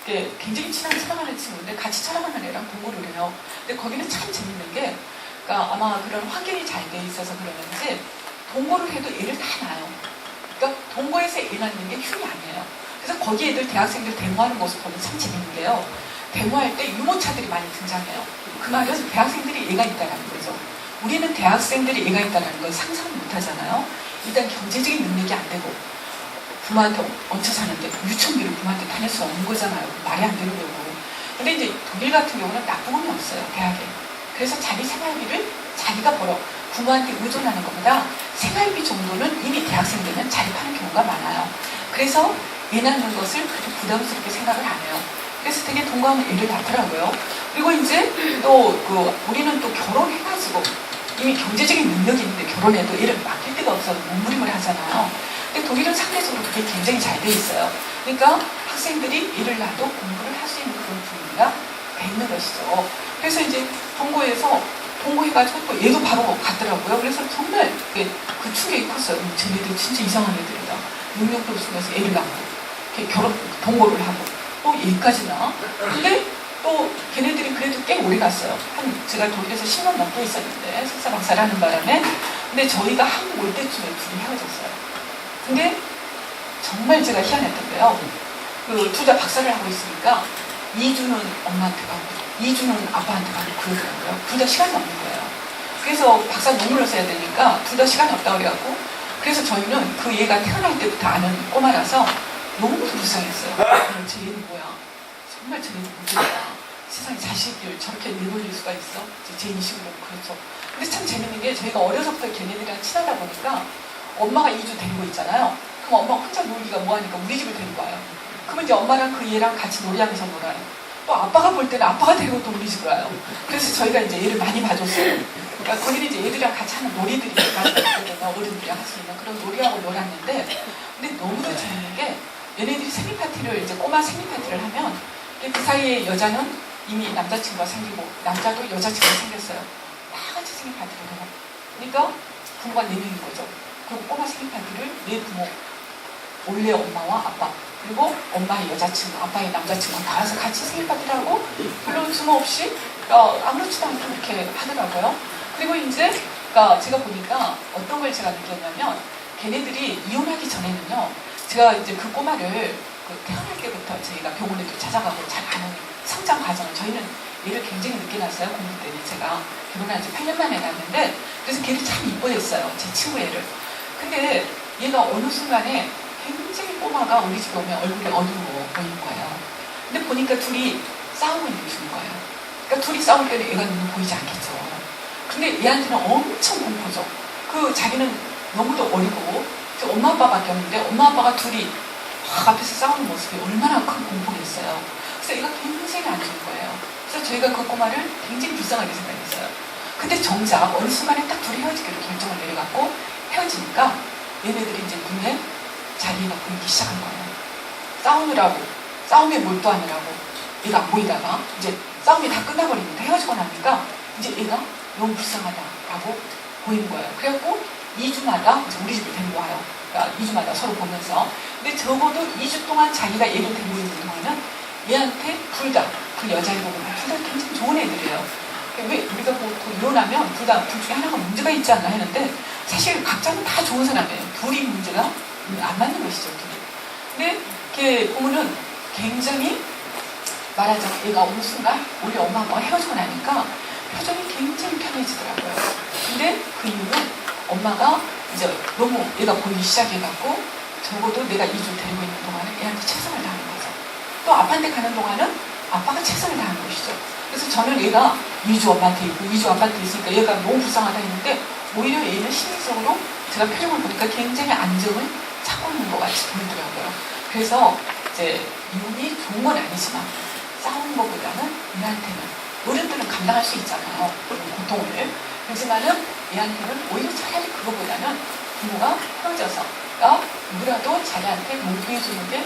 굉장히 친한 사랑하는 친구인데 같이 촬영하는 애랑 동거를 해요. 근데 거기는 참 재밌는 게 아마 그런 환경이 잘 돼 있어서 그러는지 동거를 해도 애를 다 낳아요. 그러니까 동거에서 애 낳는 게 흉이 아니에요. 그래서 거기 애들 대학생들 데모하는 모습 보면 참 재밌는 게요. 데모할 때 유모차들이 많이 등장해요. 그 말은 대학생들이 애가 있다는 거죠. 우리는 대학생들이 애가 있다는 걸 상상을 못 하잖아요. 일단 경제적인 능력이 안 되고 부모한테 얹혀 사는데 유치원비를 부모한테 다닐 수 없는 거잖아요. 말이 안 되는 거고. 근데 이제 독일 같은 경우는 나쁨이 없어요. 대학에. 그래서 자기 생활비를 자기가 벌어 부모한테 의존하는 것보다 생활비 정도는 이미 대학생 되면 자립하는 경우가 많아요. 그래서 애 낳는 것을 그렇게 부담스럽게 생각을 안 해요. 그래서 되게 동감을 애를 낳더라고요. 그리고 이제 또 우리는 또 결혼해가지고 이미 경제적인 능력이 있는데 결혼해도 애를 맡길 데가 없어서 몸부림을 하잖아요. 근데 독일은 상대적으로 그게 굉장히 잘 돼 있어요. 그러니까 학생들이 애를 낳아도 공부를 할 수 있는 그런 분위기가 돼 있는 것이죠. 그래서 이제 동거해가지고 또 얘도 바로 갔더라고요. 그래서 정말 그 충격이 컸어요. 쟤네들 진짜 이상한 애들이다. 능력도 없으면서 애를 낳고 동거를 하고 또 얘까지나. 근데 또 걔네들이 그래도 꽤 오래 갔어요. 제가 독일에서 10년 넘게 있었는데 석사 박사를 하는 바람에. 근데 저희가 한국 올 때쯤에 둘이 헤어졌어요. 근데 정말 제가 희한했던 게요. 둘 다 박사를 하고 있으니까 2주는 엄마한테 가고 2주는 아빠한테 가고 그러더라고요. 둘 다 시간이 없는 거예요. 그래서 박사 논문을 써야 되니까 둘 다 시간이 없다고 그래갖고 그래서 저희는 그 얘가 태어날 때부터 아는 꼬마라서 너무 불쌍했어요. 쟤 얘는 뭐야. 정말 쟤는 문제야. 세상에 자식을 저렇게 내버릴 수가 있어? 제 인식으로 그렇죠. 근데 참 재밌는 게 저희가 어려서부터 걔네들이랑 친하다 보니까 엄마가 2주 데리고 있잖아요. 그럼 엄마가 혼자 놀기가 뭐하니까 우리 집을 데리고 와요. 그러면 이제 엄마랑 그 얘랑 같이 놀이하면서 놀아요. 또 아빠가 볼 때는 아빠가 데리고 또 우리 집을 와요. 그래서 저희가 이제 얘를 많이 봐줬어요. 그러니까 거기는 이제 애들이랑 같이 하는 놀이들이 많이 있거든요. 어른들이랑 할 수 있는 그런 놀이하고 놀았는데 근데 너무도 재밌는 게 얘네들이 생일 파티를 이제 꼬마 생일 파티를 하면 그 사이에 여자는 이미 남자친구가 생기고 남자도 여자친구가 생겼어요. 다 같이 생일 파티를 해요. 그러니까 부모가 4명인 거죠. 그리고 꼬마 생일 파티를 내 부모, 원래 엄마와 아빠, 그리고 엄마의 여자친구, 아빠의 남자친구 다 와서 같이 생일 파티를 하고 별로 주모 없이 아무렇지도 않게 그렇게 하더라고요. 그리고 이제 제가 보니까 어떤 걸 제가 느꼈냐면 걔네들이 이혼하기 전에는요. 제가 이제 그 꼬마를 태어날 때부터 저희가 병원에도 찾아가고 잘 아는 성장 과정을 저희는 얘를 굉장히 늦게 낳았어요. 공부 때는 제가 결혼한 지 8년 만에 낳았는데 그래서 걔를 참 이뻐했어요. 제 친구 애를. 근데 얘가 어느 순간에 굉장히 꼬마가 우리 집에 오면 얼굴이 어두워 보이는 거예요. 근데 보니까 둘이 싸우고 있는 거예요. 그러니까 둘이 싸울 때는 애가 눈에 보이지 않겠죠. 근데 얘한테는 엄청 공포죠. 자기는 너무도 어리고 엄마 아빠밖에 없는데 엄마 아빠가 둘이 앞에서 싸우는 모습이 얼마나 큰 공포겠어요. 그래서 얘가 굉장히 안 좋은 거예요. 그래서 저희가 그 꼬마를 굉장히 불쌍하게 생각했어요. 근데 정작 어느 순간에 딱 둘이 헤어지기로 결정을 내려갖고 헤어지니까 얘네들이 이제 눈에 자기가 보이기 시작한 거예요. 싸우느라고 싸움에 몰두하느라고 얘가 안 보이다가 이제 싸움이 다 끝나버리니까 헤어지고 나니까 이제 얘가 너무 불쌍하다라고 보이는 거예요. 그래갖고 2주마다 이제 우리 집을 데리고 와요. 그러니까 2주마다 서로 보면서. 근데 적어도 2주 동안 자기가 얘를 데리고 있는 동안은 얘한테 둘 다, 그 여자애고 둘 다 굉장히 좋은 애들이에요. 왜 우리가 보통 이혼하면 둘 중에 하나가 문제가 있지 않나 했는데 사실 각자는 다 좋은 사람이에요. 둘이 문제가 안 맞는 것이죠. 둘이. 근데 이렇게 보면은 굉장히 말하자면 얘가 어느 순간 우리 엄마 아빠가 헤어지고 나니까 표정이 굉장히 편해지더라고요. 근데 그 이유는 엄마가 이제 너무 얘가 보이기 시작해갖고 적어도 내가 2주 데리고 있는 동안은 얘한테 최선을 다하는 거죠. 또 아빠한테 가는 동안은 아빠가 최선을 다하는 것이죠. 그래서 저는 얘가 2주 엄마한테 있고 2주 아빠한테 있으니까 얘가 너무 불쌍하다 했는데 오히려 얘는 심리적으로 제가 표정을 보니까 굉장히 안정을 찾고 있는 것 같이 보이더라고요. 그래서 이제 이혼이 좋은 건 아니지만 싸우는 것보다는 얘한테는 어른들은 감당할 수 있잖아요. 고통을. 그렇지만은 얘한테는 오히려 차라리 그거보다는 부모가 헤어져서 누구라도 자기한테 뭉뚱해주는 게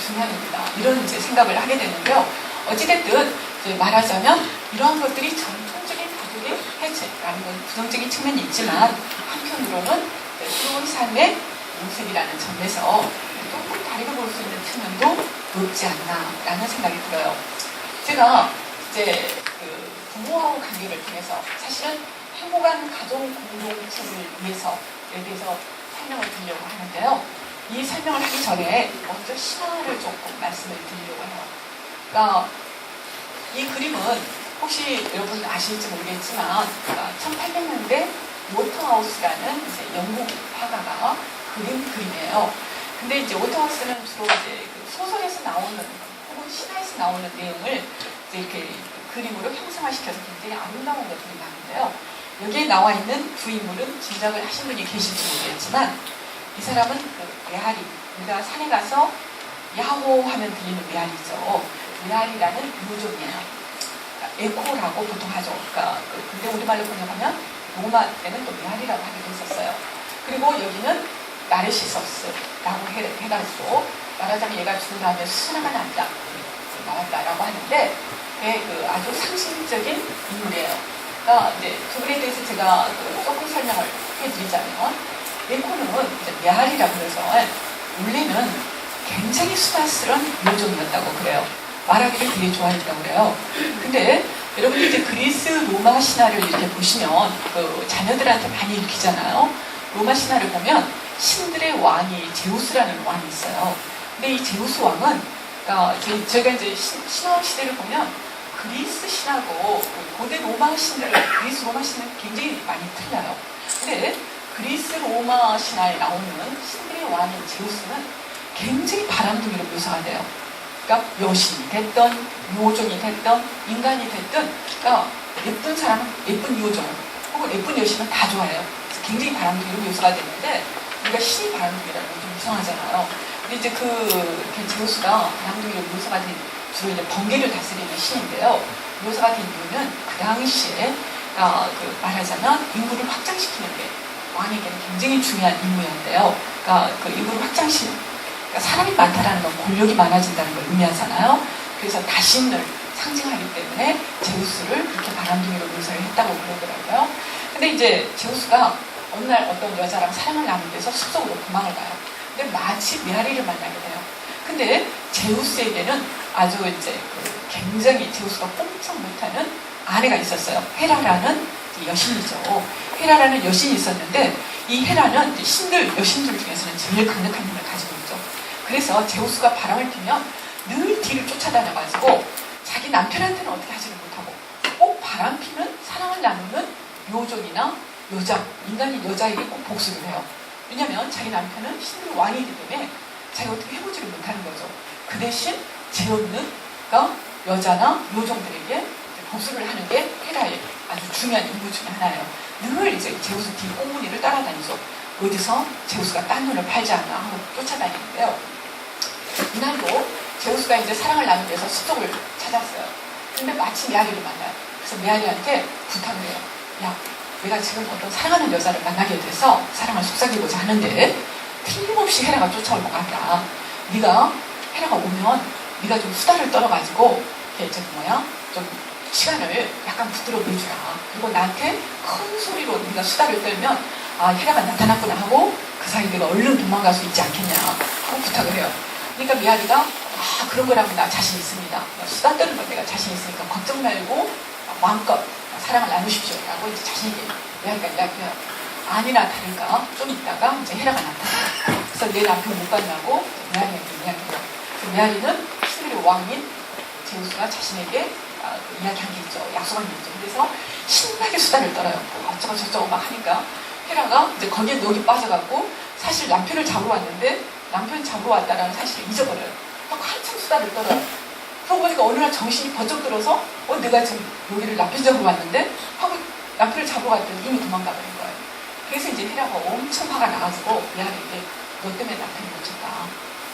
중요합니다. 이런 이제 생각을 하게 되는데요. 어찌됐든 이제 말하자면 이러한 것들이 전통적인 가족의 해체라는 건 부정적인 측면이 있지만 한편으로는 새로운 삶의 모습이라는 점에서 조금 다르게 볼 수 있는 측면도 높지 않나라는 생각이 들어요. 제가 이제 부모하고 관계를 통해서 사실은 행복한 가족 공동체를 위해서에 대해서 설명을 드리려고 하는데요. 이 설명을 하기 전에 먼저 신화를 조금 말씀을 드리려고 해요. 그러니까 이 그림은 혹시 여러분 아실지 모르겠지만 1800년대 모터하우스라는 이제 영국 화가가 그린 그림이에요. 근데 이제 오토하우스는 주로 이제 그 소설에서 나오는 혹은 신화에서 나오는 내용을 이제 이렇게 그림으로 형상화시켜서 굉장히 아름다운 것들이 많은데요. 여기에 나와 있는 두 인물은 짐작을 하신 분이 계실지 모르겠지만 이 사람은 그 메아리, 우리가 산에 가서 야호 하면 들리는 메아리죠. 메아리라는 요정이에요. 에코라고 보통 하죠. 그러니까 근데 우리말로 번역하면 로마 때는 또 메아리라고 하기도 했었어요. 그리고 여기는 나르시서스라고 해가지고 말하자면 얘가 죽은 다음에 수나가 나왔다라고 하는데 그 아주 상징적인 인물이에요. 그러니까 이제 그분에 대해서 제가 조금 설명을 해드리자면 에코는 이제 메아리라고 해서 원래는 굉장히 수다스러운 요정이었다고 그래요. 말하기를 되게 좋아했다고 그래요. 근데 여러분들 이제 그리스 로마 신화를 이렇게 보시면 그 자녀들한테 많이 읽히잖아요. 로마 신화를 보면 신들의 왕이 제우스라는 왕이 있어요. 근데 이 제우스 왕은 그러니까 저희가 이제 신화 시대를 보면 그리스 신하고 고대 로마 신들, 그리스 로마 신은 굉장히 많이 틀려요. 근데 그리스 로마 신화에 나오는 신들의 왕인 제우스는 굉장히 바람둥이로 묘사가 돼요. 그러니까 여신이 됐던 요정이 됐던 인간이 됐든 그러니까 예쁜 사람은 예쁜 요정 혹은 예쁜 여신은 다 좋아해요. 그래서 굉장히 바람둥이로 묘사가 되는데 우리가 신이 바람둥이라는 건 좀 이상하잖아요. 근데 이제 그 제우스가 바람둥이로 묘사가 된 주로 이제 번개를 다스리는 신인데요. 묘사가 된 이유는 그 당시에 그 말하자면 인구를 확장시키는 게 왕에게는 굉장히 중요한 임무였는데요. 그러니까 그 인구를 그러니까 사람이 많다라는 건 권력이 많아진다는 걸 의미하잖아요. 그래서 다신을 상징하기 때문에 제우스를 그렇게 바람둥이로 묘사를 했다고 그러더라고요. 근데 이제 제우스가 어느 날 어떤 여자랑 사랑을 나누기 위해서 숲속으로 도망을 가요. 근데 마치 메아리를 만나게 돼요. 근데 제우스에게는 아주 이제 굉장히 제우스가 꼼짝 못하는 아내가 있었어요. 헤라라는 여신이죠. 헤라라는 여신이 있었는데 이 헤라는 이제 신들, 여신들 중에서는 제일 강력한 힘을 가지고 있죠. 그래서 제우스가 바람을 피면 늘 뒤를 쫓아다녀가지고 자기 남편한테는 어떻게 하지를 못하고 꼭 바람 피는 사랑을 나누는 요정이나 여자, 인간인 여자에게 꼭 복수를 해요. 왜냐하면 자기 남편은 신들의 왕이기 때문에 자기가 어떻게 해보지를 못하는 거죠. 그 대신 제없는 그러니까 여자나 요정들에게 복수를 하는 게 헤라의 아주 중요한 임무 중에 하나예요. 늘 이제 제우스 뒤 꽁무니를 따라다니죠. 어디서 제우스가 딴 눈을 팔지 않나 하고 쫓아다니는데요. 이날도 제우스가 이제 사랑을 나누기 위해서 숲속을 찾았어요. 근데 마치 메아리를 만나요. 그래서 메아리한테 부탁을 해요. 야, 내가 지금 어떤 사랑하는 여자를 만나게 돼서 사랑을 속삭이고자 하는데 틀림없이 헤라가 쫓아올 것 같다. 네가 헤라가 오면 네가 좀 수다를 떨어가지고 좀 시간을 약간 부드럽게 해주라. 그리고 나한테 큰 소리로 네가 수다를 떨면 헤라가 나타났구나 하고 그 사이 내가 얼른 도망갈 수 있지 않겠냐 하고 부탁을 해요. 그러니까 메아리가 그런 거라면 나 자신 있습니다. 수다 떠는 건 내가 자신 있으니까 걱정 말고 마음껏 사랑을 나누십시오 라고 이제 자신있게 메아리가 이야기해요. 아니나 다를까 좀 있다가 이제 헤라가 나타나요. 그래서 내 남편 못 만나고 메아리한테 이야기해요. 메아리는 신들의 왕인 제우스가 자신에게 이야기한 게 있죠. 약속한 게 있죠. 그래서 신나게 수다를 떨어요. 어쩌고 저쩌고 막 하니까 헤라가 이제 거기에 녹이 빠져갖고 사실 남편을 잡으러 왔는데 남편 잡으러 왔다라는 사실을 잊어버려요. 하고 한참 수다를 떨어요. 그러고 보니까 어느 날 정신이 번쩍 들어서 내가 지금 여기를 남편 잡으러 왔는데 하고 남편을 잡으러 갔더니 이미 도망가 버린 거예요. 그래서 이제 헤라가 엄청 화가 나가지고 메아리에게 너 때문에 남편이 놓쳤다.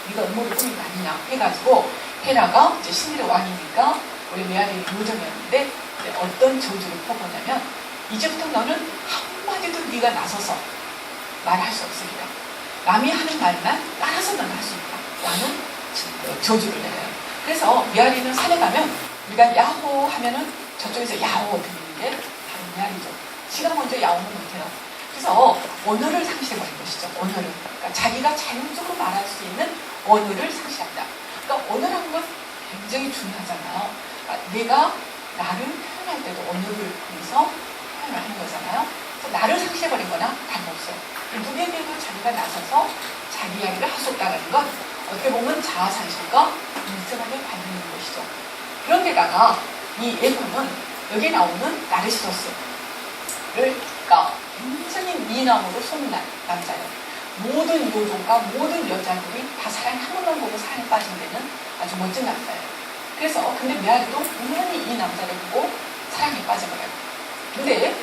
네가 음모를 꾸민 거 아니냐 해가지고 헤라가 이제 신들의 왕이니까 원래 메아리의 요정이었는데 어떤 저주를 퍼보냐면 이제부터 너는 한마디도 네가 나서서 말할 수 없으리라. 남이 하는 말만 따라서 넌 할 수 있다. 라는 저주를 내려요. 그래서 메아리는 산에 가면 우리가 야호 하면은 저쪽에서 야호 들리는 게 바로 메아리죠. 지가 먼저 야호는 못해요. 그래서 언어를 상실해버린 것이죠. 언어를. 그러니까 자기가 자연적으로 말할 수 있는 언어를 상실한다. 그러니까 언어라는 건 굉장히 중요하잖아요. 그러니까 내가 나를 표현할 때도 언어를 통해서 표현을 하는 거잖아요. 그래서 나를 상실해버린 거나 다름없어요. 누구에게도 자기가 나서서 자기 이야기를 할 수 없다는 건 어떻게 보면 자아상실과 일정하게 관련있는 것이죠. 그런데다가 이 에코는 여기 나오는 나르시소스를 그러니까 굉장히 미남으로 소문난 남자예요. 모든 요조가 모든 여자들이 다 사랑에 한 번만 보고 사랑에 빠진 데는 아주 멋진 남자예요. 그래서 근데 메아리도 우연히 이 남자를 보고 사랑에 빠져버려요. 근데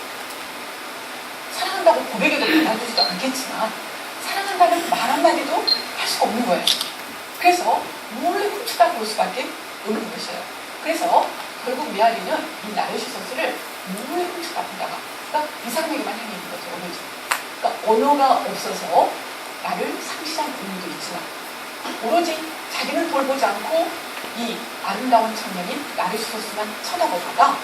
사랑한다고 고백에도 받아주지도 않겠지만 사랑한다는 말 한마디도 할 수가 없는 거예요. 그래서 몰래 훔치다 볼 수밖에 없는 것이에요. 그래서 결국 메아리는 이 나르시소스를 몰래 훔치다 보다가 그러니까 이 사람에게만 향해 있는 거죠. 오로지. 그러니까 언어가 없어서 나를 상실한 의미도 있지만 오로지 자기는 돌보지 않고 이 아름다운 청년인 나르시소스만 쳐다보다가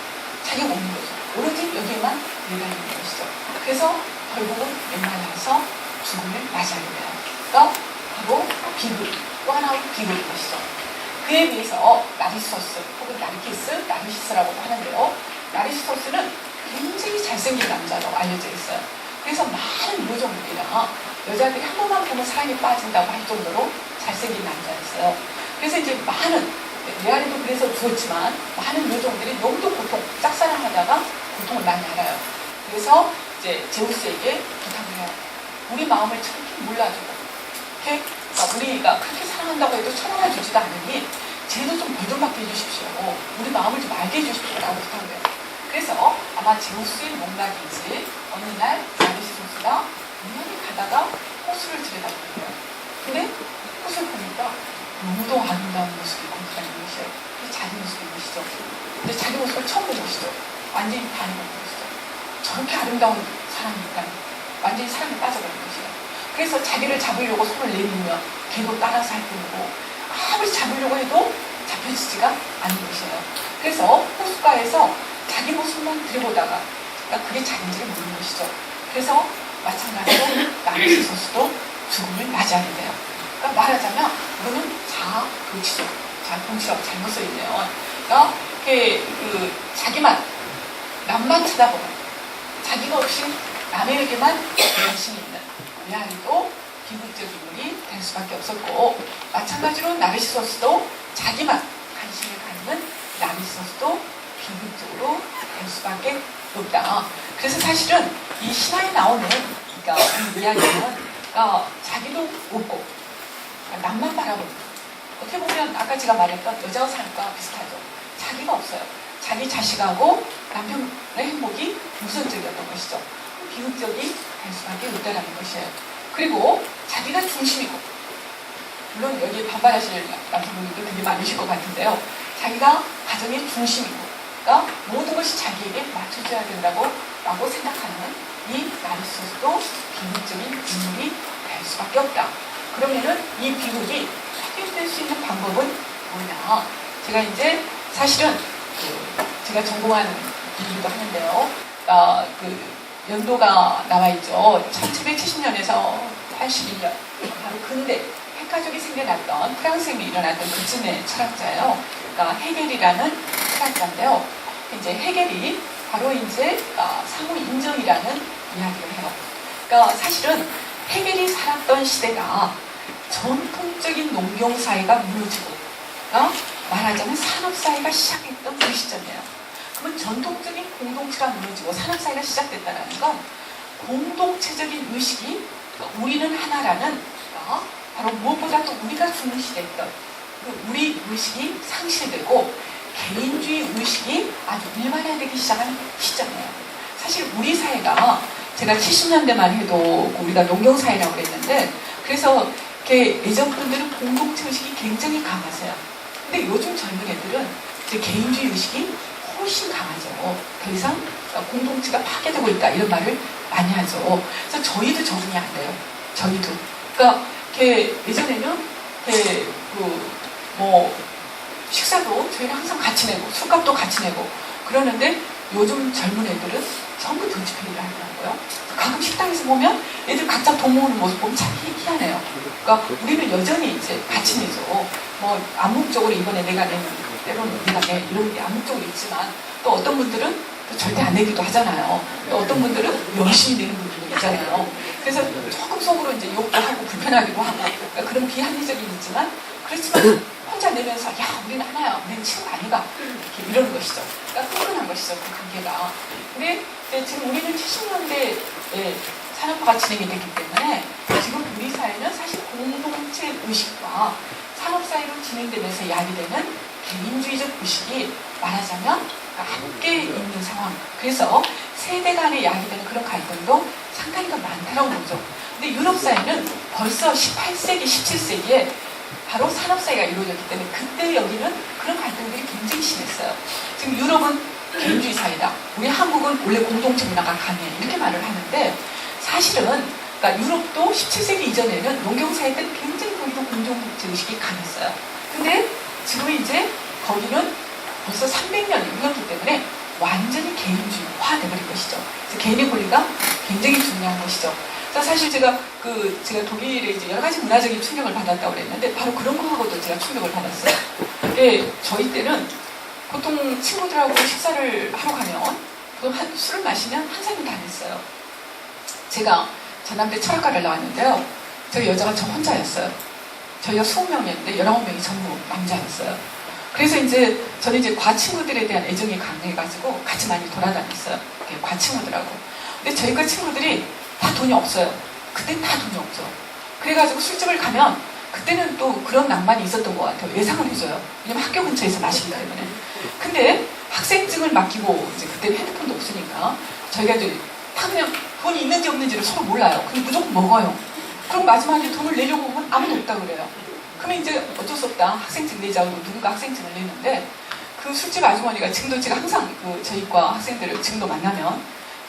자기가 없는 거죠. 오로지 여기에만 내가 있는 것이죠. 그래서 결국은 웬만해서 죽음을 맞이하게 돼요. 그러니까 바로 비극, 또 하나의 비극인 것이죠. 그에 비해서 나르시소스 혹은 나르키스, 나르시스라고도 하는데요. 나르시소스는 굉장히 잘생긴 남자로 알려져 있어요. 그래서 많은 요정들이나 여자들이 한 번만 보면 사랑에 빠진다고 할 정도로 잘생긴 남자였어요. 그래서 이제 많은 메아리도 그래서 죽었지만 많은 요정들이 너무도 짝사랑하다가 고통을 많이 알아요. 그래서 이제 제우스에게 부탁을 해요. 우리 마음을 저렇게 몰라주고 이렇게 그러니까 우리가 그렇게 사랑한다고 해도 쳐다봐주지도 않으니 쟤도 좀 벌 좀 받게 해주십시오. 우리 마음을 좀 알게 해주십시오. 라고 부탁을 해요. 그래서 아마 제우스의 농락인지 어느 날 나르시소스가 우연히 가다가 호수를 들여다보는 거예요. 근데 호수를 보니까 너무도 아름다운 모습이 공기라는 것이에요. 그게 자기 모습인 것이죠. 근데 자기 모습을 처음 본 것이죠. 완전히 반응을 본 것이죠. 저렇게 아름다운 사람이 있다니 완전히 사랑에 빠져버린 것이에요. 그래서 자기를 잡으려고 손을 내밀며 걔도 따라서 할 뿐이고 아무리 잡으려고 해도 잡혀지지가 않는 것이에요. 그래서 호숫가에서 자기 모습만 들여보다가 그러니까 그게 자기인지를 모르는 것이죠. 그래서 마찬가지로 나르시소스도 죽음을 맞이하게 돼요. 그러니까 말하자면 이거는 자아도취죠. 자아통치라고 잘못 써있네요. 그러니까 자기만 남만 쳐다보는 자기가 없이 남에게만 관심이 있는 메아리도 비극적 인물이 될 수밖에 없었고 마찬가지로 나르시소스도 자기만 관심을 갖는 나르시소스도 비극적으로 될 수밖에 없다. 그래서 사실은 이 신화에 나오는 그러니까 이 이야기는 자기도 없고 남만 바라보는 어떻게 보면 아까 제가 말했던 여자와 삶과 비슷하죠. 자기가 없어요. 자기 자식하고 남편의 행복이 우선적이었던 것이죠. 비극적이 될 수밖에 없다는 것이에요. 그리고 자기가 중심이고 물론 여기에 반발하실 남성분들도 되게 많으실 것 같은데요. 자기가 가정의 중심이고 그러니까 모든 것이 자기에게 맞춰져야 된다고 생각하는 이 나르시소스도 비극적인 인물이 될 수밖에 없다. 그러면은 이 비극이 해결될 수 있는 방법은 뭐냐? 제가 이제 사실은 제가 전공한 일이기도 하는데요. 연도가 나와 있죠. 1770년에서 81년 바로 근대 핵가족이 생겨났던 프랑스에 일어났던 그쯤의 철학자예요. 그러니까 헤겔이라는 철학자인데요. 이제 헤겔이 바로 이제 상호 인정이라는 이야기를 해요. 그러니까 사실은 헤겔이 살았던 시대가 전통적인 농경사회가 무너지고 말하자면 산업사회가 시작했던 그 시점이에요. 그러면 전통적인 공동체가 무너지고 산업사회가 시작됐다는 건 공동체적인 의식이 우리는 하나라는 바로 무엇보다도 우리가 중시됐던 그 우리 의식이 상실되고 개인주의 의식이 아주 일반화되기 시작한 시점이에요. 사실 우리 사회가 제가 70년대만 해도 우리가 농경사회라고 그랬는데 그래서 예전 분들은 공동체 의식이 굉장히 강하세요. 근데 요즘 젊은 애들은 이제 개인주의 의식이 훨씬 강하죠. 더 이상 공동체가 파괴되고 있다 이런 말을 많이 하죠. 그래서 저희도 적응이 안 돼요. 저희도. 그러니까 예전에는 식사도 저희는 항상 같이 내고 술값도 같이 내고 그러는데 요즘 젊은 애들은 전부 더치페이를 하더라고요. 가끔 식당에서 보면 애들 각자 돈 모으는 모습 보면 참 희한해요. 그러니까 우리는 여전히 이제 같이 내죠. 암묵적으로 이번에 내가 내는 때로는 네가 내 이런 게 암묵적으로 있지만 또 어떤 분들은 또 절대 안 내기도 하잖아요. 또 어떤 분들은 열심히 내는 분들도 있잖아요. 그래서 조금 속으로 이제 욕도 하고 불편하기도 하고 그러니까 그런 비합리적인 있지만 그렇지만 혼자 내면서 야 우리는 하나야 우리는 친구 아니가 이렇게 이러는 것이죠. 그러니까 흥분한 것이죠 그 관계가. 근데 지금 우리는 70년대에 산업화가 진행이 됐기 때문에 지금 우리 사회는 사실 공동체 의식과 산업 사이로 진행되면서 야기되는 개인주의적 의식이 말하자면 함께 있는 상황. 그래서 세대 간에 야기되는 그런 갈등도 상당히 더 많다고 보죠. 근데 유럽 사회는 벌써 18세기, 17세기에 바로 산업 사회가 이루어졌기 때문에 그때 여기는 그런 갈등들이 굉장히 심했어요. 지금 유럽은 개인주의 사회다. 우리 한국은 원래 공동체 문화가 강해. 이렇게 말을 하는데 사실은 그러니까 유럽도 17세기 이전에는 농경사회 때는 굉장히 거기도 공동체 의식이 강했어요. 근데 지금 이제 거기는 벌써 300년이 흘렀기 때문에 완전히 개인주의화 되버린 것이죠. 그래서 개인의 권리가 굉장히 중요한 것이죠. 사실 제가 독일에 이제 여러 가지 문화적인 충격을 받았다고 그랬는데 바로 그런 거하고도 제가 충격을 받았어요. 저희 때는 보통 친구들하고 식사를 하러 가면 술을 마시면 한 잔은 다 냈어요. 제가 전남대 철학과를 나왔는데요. 저희 여자가 저 혼자였어요. 저희가 20명이었는데 19명이 전부 남자였어요. 그래서 이제 저는 이제 과친구들에 대한 애정이 강해가지고 같이 많이 돌아다녔어요. 과친구들하고. 근데 저희과 친구들이 다 돈이 없어요. 그땐 다 돈이 없죠. 그래가지고 술집을 가면 그때는 또 그런 낭만이 있었던 것 같아요. 예상을 해줘요. 왜냐면 학교 근처에서 마시기 때문에. 근데 학생증을 맡기고 이제 그때는 핸드폰도 없으니까 저희가 이제 다 그냥 돈이 있는지 없는지를 서로 몰라요. 근데 무조건 먹어요. 그럼 마지막에 돈을 내려고 하면 아무도 없다 그래요. 그러면 이제 어쩔 수 없다. 학생증 내자고 누군가 학생증을 내는데 그 술집 아주머니가 지금도 제가 항상 저희과 학생들을 지금도 만나면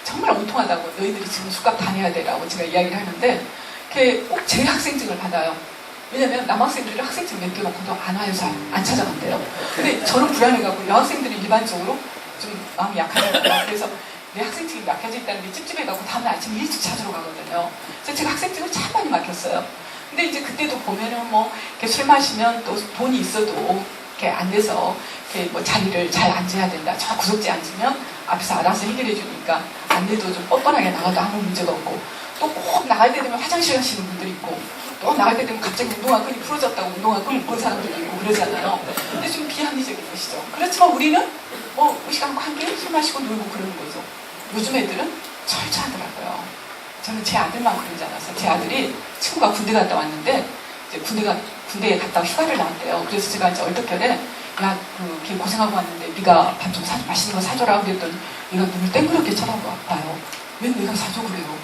정말 엉통하다고 너희들이 지금 술값 다 내야 되라고 제가 이야기를 하는데 꼭 제 학생증을 받아요. 왜냐면 남학생들이 학생증 맡겨놓고도 안 와요. 잘 안 찾아간대요. 근데 저는 불안해가고 여학생들이 일반적으로 좀 마음이 약하잖아요. 그래서 내 학생증이 맡겨져 있다는 게 찝찝해가고 다음날 아침 일찍 찾으러 가거든요. 그래서 제가 학생증을 참 많이 맡겼어요. 근데 이제 그때도 보면은 이렇게 술 마시면 또 돈이 있어도 이렇게 안 돼서 이렇게 자리를 잘 앉아야 된다. 저 구석지에 앉으면 앞에서 알아서 해결해 주니까 안 돼도 좀 뻔뻔하게 나가도 아무 문제가 없고 또 꼭 나갈 때 되면 화장실 가시는 분들이 있고 또 나갈 때 되면 갑자기 운동화 끈이 부러졌다고 운동화 끈을 입은 사람들이 있고 그러잖아요. 근데 좀 비합리적인 것이죠. 그렇지만 우리는 의식 않고 함께 술 마시고 놀고 그러는 거죠. 요즘 애들은 철저하더라고요. 저는 제 아들만 그러지 않았어요. 제 아들이 친구가 군대 갔다 왔는데 이제 군대에 갔다 휴가를 나왔대요. 그래서 제가 이제 얼떨결에 걔 고생하고 왔는데 네가 밥 좀 맛있는 거 사줘라 그랬더니 얘가 눈을 땡그랗게 쳐다봐요. 왜 내가 사줘 그래요.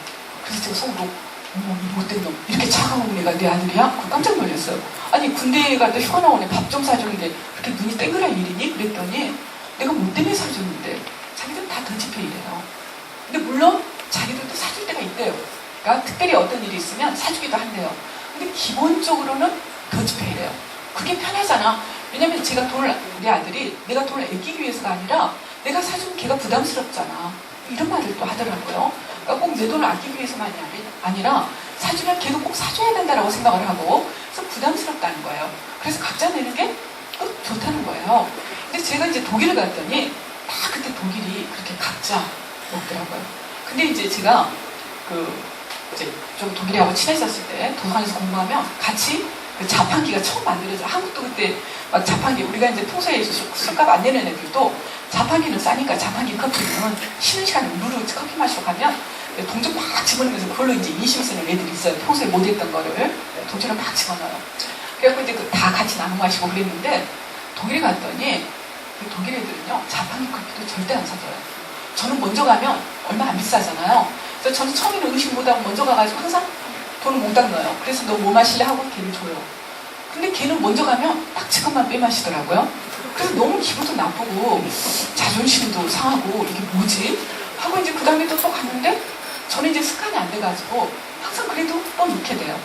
그래서 제가 속으로 어머 이 못된 놈 이렇게 차가운 애가 내 아들이야? 그거 깜짝 놀랐어요. 아니 군대에 갔다 휴가 나오네 밥 좀 사주는데 그렇게 눈이 땡그란 일이니? 그랬더니 내가 뭐 때문에 사줬는데 자기들은 다 던지페 이래요. 근데 물론 자기들도 사줄 때가 있대요. 그러니까 특별히 어떤 일이 있으면 사주기도 한대요. 근데 기본적으로는 던지페이래요. 그게 편하잖아. 왜냐면 우리 아들이 내가 돈을 아끼기 위해서가 아니라 내가 사주면 걔가 부담스럽잖아. 이런 말을 또 하더라고요. 그러니까 꼭 내 돈을 아끼기 위해서만이 아니라 사주면 걔도 꼭 사줘야 된다라고 생각을 하고 그래서 부담스럽다는 거예요. 그래서 각자 내는 게 좋다는 거예요. 근데 제가 이제 독일을 갔더니 다 그때 독일이 그렇게 각자 먹더라고요. 근데 이제 제가 이제 좀 독일하고 친했었을 때 도서관에서 공부하면 같이 자판기가 처음 만들어져. 한국도 그때 막 자판기 우리가 이제 평소에 술값 안 내는 애들도 자판기는 싸니까 자판기 커피는 쉬는 시간에 우르르 커피 마시러 가면 동전 막 집어넣으면서 그걸로 이제 인심 쓰는 애들이 있어요. 평소에 못했던 거를 동전을 막 집어넣어요. 그래갖고 이제 다 같이 나눠 마시고 그랬는데 독일에 갔더니 독일 애들은요 자판기 커피도 절대 안 사줘요. 저는 먼저 가면 얼마 안 비싸잖아요. 그래서 저는 처음에는 의식 못하고 먼저 가가지고 항상 돈을 몽땅 넣어요. 그래서 너 뭐 마실래 하고 걔를 줘요. 근데 걔는 먼저 가면 딱 지금만 빼마시더라고요. 그래서 너무 기분도 나쁘고 자존심도 상하고 이게 뭐지? 하고 이제 그 다음에 또 갔는데 저는 이제 습관이 안 돼가지고 항상 그래도 또 넣게 돼요.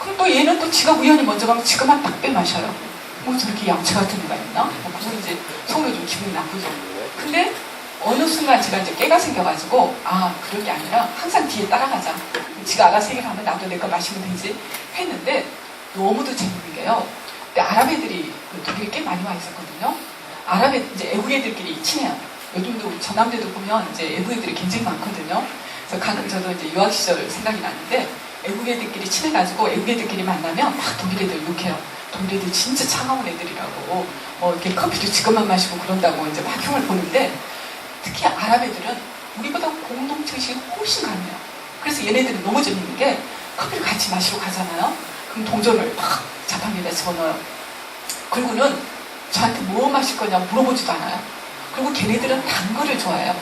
그럼 또 얘는 또 지가 우연히 먼저 가면 지금만 딱 빼마셔요. 저렇게 양치 같은 애가 있나? 그거 이제 속으로 좀 기분이 나쁘죠. 근데 어느 순간 제가 이제 깨가 생겨가지고 그럴 게 아니라 항상 뒤에 따라가자. 지가 알아서 해결하면 나도 내 거 마시면 되지 했는데 너무도 재밌는 게요. 근데 아랍 애들이 독일에 꽤 많이 와 있었거든요. 이제 애국 애들끼리 친해요. 요즘도 전남대도 보면 이제 애국 애들이 굉장히 많거든요. 그래서 가끔 저도 이제 유학 시절 생각이 나는데 애국 애들끼리 친해가지고 애국 애들끼리 만나면 막 독일 애들 욕해요. 독일 애들 진짜 차가운 애들이라고 이렇게 커피도 지금만 마시고 그런다고 이제 막 흉을 보는데 특히 아랍 애들은 우리보다 공동체의식이 훨씬 강해요. 그래서 얘네들은 너무 재밌는 게 커피를 같이 마시러 가잖아요. 그럼 동전을 막 자판기에다 집어넣어요. 그리고는 저한테 뭐 마실 거냐고 물어보지도 않아요. 그리고 걔네들은 단 거를 좋아해요.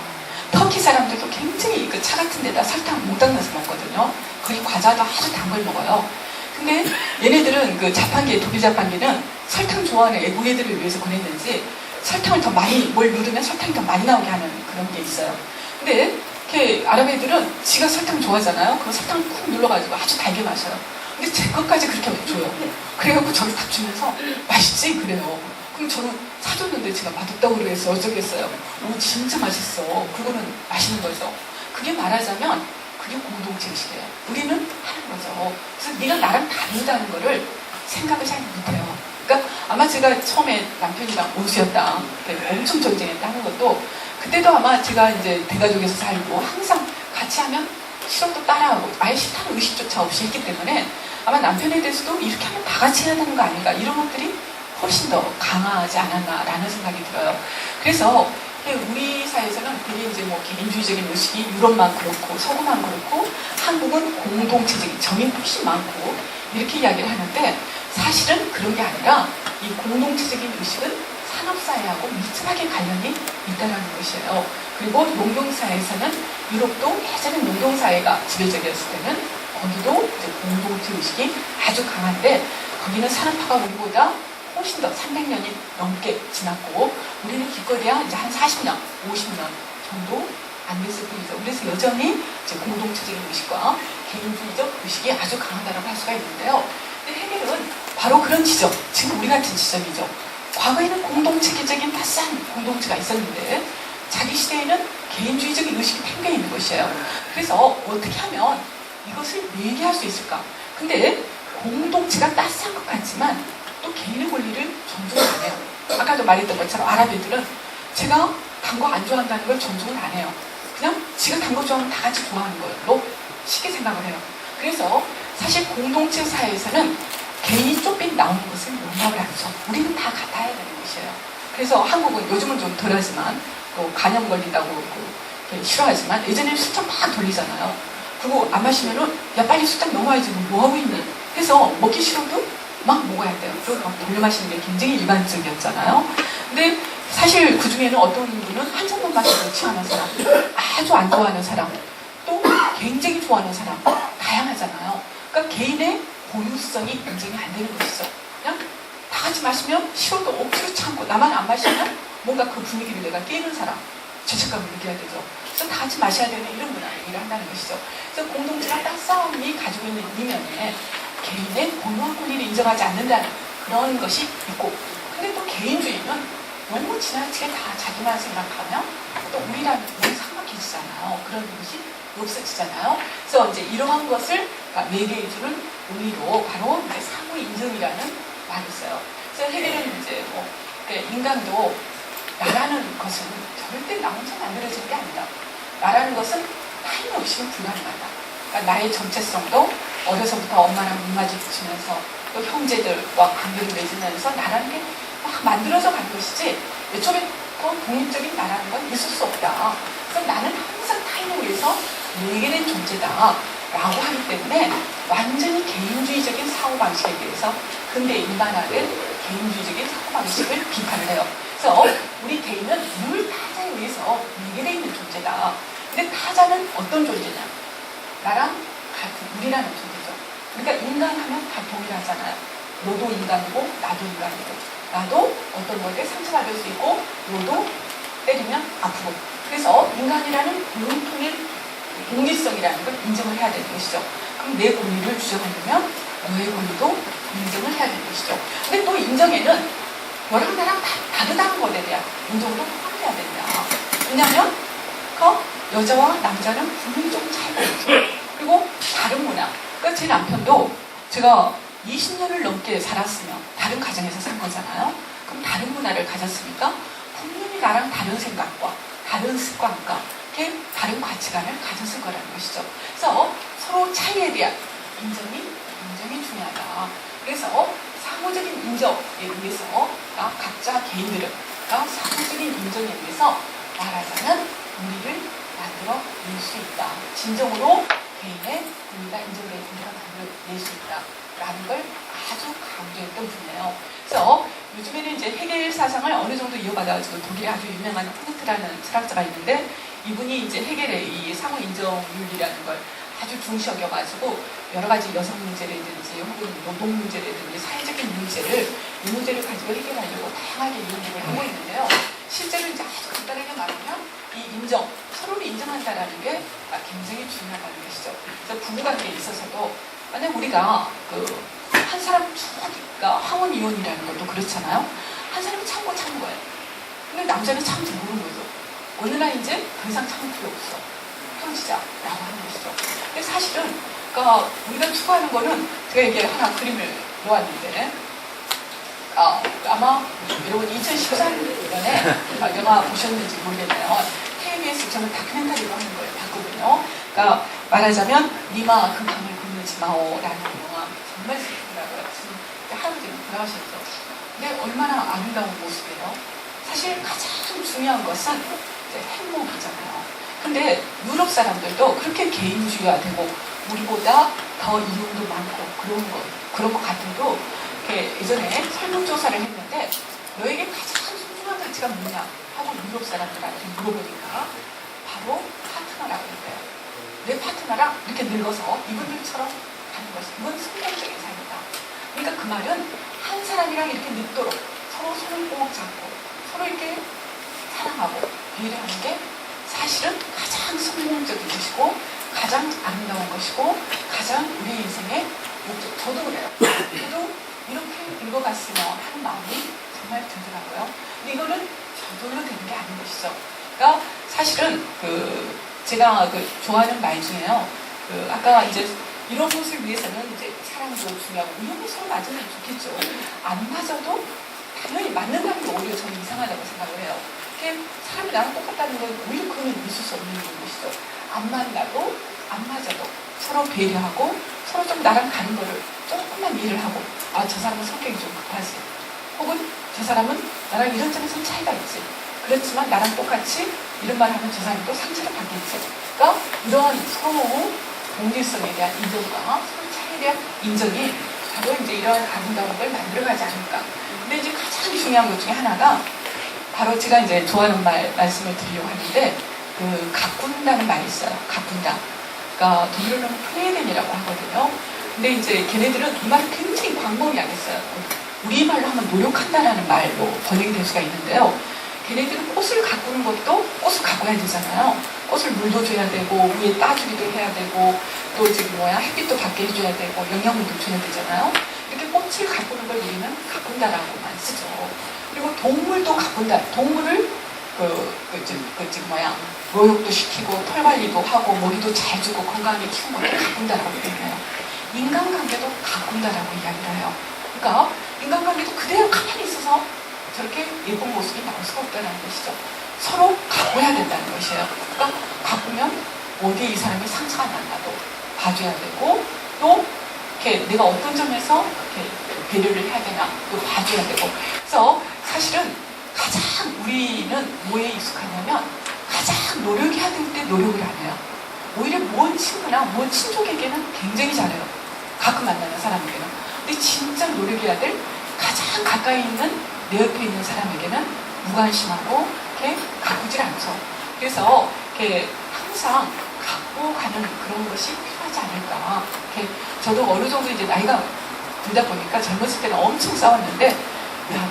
터키 사람들도 굉장히 그 차 같은 데다 설탕 몽땅 넣어서 먹거든요. 거기 과자도 아주 단 걸 먹어요. 근데 얘네들은 그 자판기에, 독일 자판기는 설탕 좋아하는 애구애들을 위해서 그랬는지 설탕을 더 많이, 뭘 누르면 설탕이 더 많이 나오게 하는 그런 게 있어요. 근데 이렇게 아랍 애들은 지가 설탕 좋아하잖아요. 그럼 설탕 꾹 눌러가지고 아주 달게 마셔요. 근데 제 것까지 그렇게 줘요. 그래갖고 저를 딱 주면서 맛있지? 그래요. 그럼 저는 사줬는데 제가 맛없다고 그래서 어쩌겠어요. 오, 진짜 맛있어. 그거는 맛있는 거죠. 그게 말하자면 그게 공동체의식이에요. 우리는 하는 거죠. 그래서 네가 나랑 다르다는 거를 생각을 잘 못해요. 그러니까 아마 제가 처음에 남편이랑 온수였다. 엄청 전쟁했다 하는 것도 그때도 아마 제가 이제 대가족에서 살고 항상 같이 하면 실험도 따라하고 아예 싫다는 의식조차 없이 했기 때문에 아마 남편에 대해서도 이렇게 하면 다 같이 해야 되는 거 아닌가 이런 것들이 훨씬 더 강하지 않았나라는 생각이 들어요. 그래서 우리 사회에서는 그게 이제 뭐 개인주의적인 의식이 유럽만 그렇고 서구만 그렇고 한국은 공동체적인 정이 훨씬 많고 이렇게 이야기를 하는데 사실은 그런 게 아니라 이 공동체적인 의식은 산업사회하고 밀접하게 관련이 있다는 것이에요. 그리고 농경사회에서는 유럽도 예전에 농경사회가 지배적이었을 때는 거기도 이제 공동체 의식이 아주 강한데 거기는 산업화가 우리보다 훨씬 더 300년이 넘게 지났고 우리는 기껏해야 이제 한 40년, 50년 정도 안 됐을 뿐이죠. 그래서 여전히 이제 공동체적인 의식과 개인주의적 의식이 아주 강하다고 할 수가 있는데요. 근데 해결은 바로 그런 지점, 지금 우리 같은 지점이죠. 과거에는 공동체적인 따스한 공동체가 있었는데 자기 시대에는 개인주의적인 의식이 팽배해 있는 것이에요. 그래서 어떻게 하면 이것을 매개할 수 있을까? 근데 공동체가 따스한 것 같지만 또 개인의 권리를 존중을 안 해요. 아까도 말했던 것처럼 아랍 애들은 제가 단 거 안 좋아한다는 걸 존중을 안 해요. 그냥 지가 단 거 좋아하면 다 같이 좋아하는 걸로 쉽게 생각을 해요. 그래서 사실 공동체 사회에서는 개인이 쫓긴 나오는 것을 용납을 하죠. 우리는 다 같아야 되는 것이에요. 그래서 한국은 요즘은 좀 덜하지만 또 간염 걸린다고 싫어하지만 예전에는 술잔 막 돌리잖아요. 그리고 안 마시면은 야 빨리 술잔 넘어야지 뭐 하고 있니? 해서 먹기 싫어도 막 먹어야 돼요. 또 막 돌려 마시는 게 굉장히 일반적이었잖아요. 근데 사실 그 중에는 어떤 분은 한 잔만 마시고 취하는 사람, 아주 안 좋아하는 사람, 또 굉장히 좋아하는 사람, 다양하잖아요. 그러니까 개인의 고유성이 인정이 안 되는 것이죠. 그냥 다 같이 마시면 싫어도 억지로 참고 나만 안 마시면 뭔가 그 분위기를 내가 깨는 사람, 죄책감을 느껴야 되죠. 그래서 다 같이 마셔야 되는 이런 문화를 한다는 것이죠. 그래서 공동체가 따싸움이 가지고 있는 이면에 개인의 고유한 권리를 인정하지 않는다는 그런 것이 있고, 근데 또 개인주의는 너무 지나치게 다 자기만 생각하면 또 우리랑 너무 삭막해지잖아요. 그런 것이 없어지잖아요. 그래서 이제 이러한 것을 매개해주는 의미로 바로 이제 상호 인정이라는 말이 있어요. 그래서 해결은 이제 뭐 인간도 나라는 것은 절대 나 혼자 만들어지는 게 아니다. 나라는 것은 타인 없이는 불가능하다. 그러니까 나의 정체성도 어려서부터 엄마랑 눈맞이 붙이면서 또 형제들과 관계를 맺으면서 나라는 게 막 만들어져 간 것이지 애초에 더 독립적인 나라는 건 있을 수 없다. 그래서 나는 항상 타인을 위해서 매개된 존재다 라고 하기 때문에 완전히 개인주의적인 사고방식에 대해서 근대 인간화된 개인주의적인 사고방식을 비판을 해요. 그래서 우리 개인은 늘 타자에 의해서 매개되어 있는 존재다. 근데 타자는 어떤 존재냐? 나랑 같은 우리라는 존재죠. 그러니까 인간하면 다 동일하잖아요. 너도 인간이고 나도 인간이고 나도 어떤 거에 상처받을 수 있고 너도 때리면 아프고 그래서 인간이라는 공통의 독립성이라는 걸 인정을 해야 되는 것이죠. 그럼 내 권리를 주장하려면 너의 권리도 인정을 해야 되는 것이죠. 근데 또 인정에는 너랑 나랑 다르다는 것에 대한 인정도 포함해야 된다. 왜냐하면 여자와 남자는 분명히 좀 차이가 있죠. 그리고 다른 문화. 그러니까 제 남편도 제가 20년을 넘게 살았으면 다른 가정에서 산 거잖아요. 그럼 다른 문화를 가졌으니까 분명히 나랑 다른 생각과 다른 습관과 이렇게 다른 가치관을 가졌을 거라는 것이죠. 그래서 서로 차이에 대한 인정이 중요하다. 그래서 상호적인 인정에 의해서 각자 개인들은 상호적인 인정에 의해서 말하자면 우리를 만들어 낼 수 있다. 진정으로 개인의 의미가 인정되는 그런 답을 낼 수 있다라는 걸 아주 강조했던 분이에요. 그래서 요즘에는 이제 헤겔 사상을 어느 정도 이어받아가지고 독일에 아주 유명한 푸르트라는 철학자가 있는데 이분이 이제 헤겔의 이 상호 인정윤리라는 걸 아주 중시 여겨가지고 여러 가지 여성 문제라든지 혹은 노동 문제라든지 사회적인 문제를 이 문제를 가지고 해결하려고 다양하게 연구를 하고 있는데요. 실제로 이제 아주 간단하게 말하면 이 인정, 서로를 인정한다라는 게 굉장히 중요하다는 것이죠. 그래서 부부관계에 있어서도 만약 우리가 한 사람 그러니까 황혼 이혼이라는 것도 그렇잖아요. 한 사람이 참고 참은 거예요. 근데 남자는 참지 모르는 거죠. 어느 날 이제 더 이상 참을 필요 없어. 헤어지자라고 하는 것이죠. 근데 사실은 그러니까 우리가 추구하는 거는 제가 이게 하나 그림을 놓았는데 아마 여러분 2013년에 영화 보셨는지 모르겠네요. KBS 저는 다큐멘터리로 하는 걸 봤거든요. 그러니까 말하자면 니마 그 밤을 건너지 마오라는 영화 정말 슬프더라고요. 할아버지는 돌아가셨죠. 근데 얼마나 아름다운 모습이에요. 사실 가장 중요한 것은 이제 행복이잖아요. 근데 유럽 사람들도 그렇게 개인주의화되고 우리보다 더 이윤도 많고 그런 것 같아도 예전에 설문조사를 했는데 너에게 가장 소중한 가치가 뭐냐 하고 유럽 사람들한테 물어보니까 바로 파트너라고 했대요. 내 파트너랑 이렇게 늙어서 이분들처럼 가는 것이 이건 성경적인 삶이다. 그러니까 그 말은 한 사람이랑 이렇게 늙도록 서로 손을 꼭 잡고 서로 이렇게 사랑하고 배려하는 게 사실은 가장 성공적인 것이고 가장 아름다운 것이고 가장 우리 인생의 목적. 저도 그래요. 저도 이렇게 읽어갔으면 하는 마음이 정말 들더라고요. 근데 이거는 저절로 되는 게 아닌 것이죠. 그러니까 사실은 제가 좋아하는 말 중에요. 아까 이제 이런 것을 위해서는 이제 사랑도 중요하고 이런 게 서로 맞으면 좋겠죠. 안 맞아도 당연히 맞는다는 게 오히려 저는 이상하다고 생각을 해요. 사람이 나랑 똑같다는 건 오히려 그건 있을 수 없는 것이죠. 안 만나도 안 맞아도 서로 배려하고 서로 좀 나랑 다른 거를 조금만 이해를 하고 저 사람은 성격이 좀 급하지. 혹은 저 사람은 나랑 이런 점에서 차이가 있지. 그렇지만 나랑 똑같이 이런 말 하면 저 사람이 또 상처를 받겠지. 그러니까 이러한 서로 동질성에 대한 인정과 서로 차이에 대한 인정이 바로 이제 이러한 아름다운 걸 만들어가지 않을까. 근데 이제 가장 중요한 것 중에 하나가 바로 제가 이제 좋아하는 말씀을 드리려고 하는데 가꾼다는 말이 있어요. 가꾼다. 그러니까 독일어로는 프레덴이라고 하거든요. 근데 이제 걔네들은 이 말을 굉장히 광범위하게 써요. 우리말로 하면 노력한다라는 말로 번역이 될 수가 있는데요. 걔네들은 꽃을 가꾸는 것도 꽃을 가꿔야 되잖아요. 꽃을 물도 줘야 되고 위에 따주기도 해야 되고 또 이제 햇빛도 받게 해줘야 되고 영양분도 줘야 되잖아요. 이렇게 꽃을 가꾸는 걸 우리는 가꾼다라고만 쓰죠. 그리고 동물도 가꾼다. 동물을 목욕도 시키고 털 관리도 하고 머리도 잘 주고 건강하게 키우는 걸 가꾼다라고 얘기해요. 인간관계도 가꾼다라고 이야기를 해요. 그러니까 인간관계도 그대로 가만히 있어서 저렇게 예쁜 모습이 나올 수가 없다는 것이죠. 서로 가꿔야 된다는 것이에요. 그러니까 가꾸면 어디에 이 사람이 상처가 났나도 봐줘야 되고 또 이렇게 내가 어떤 점에서 이렇게 배려를 해야 되나 또 봐줘야 되고. 그래서 사실은 가장 우리는 뭐에 익숙하냐면 가장 노력해야 될 때 노력을 안 해요. 오히려 먼 친구나 먼 친족에게는 굉장히 잘해요. 가끔 만나는 사람에게는. 근데 진짜 노력해야 될 가장 가까이 있는 내 옆에 있는 사람에게는 무관심하고 이렇게 가꾸질 않죠. 그래서 이렇게 항상 갖고 가는 그런 것이 필요하지 않을까. 이렇게 저도 어느 정도 이제 나이가 들다 보니까 젊었을 때는 엄청 싸웠는데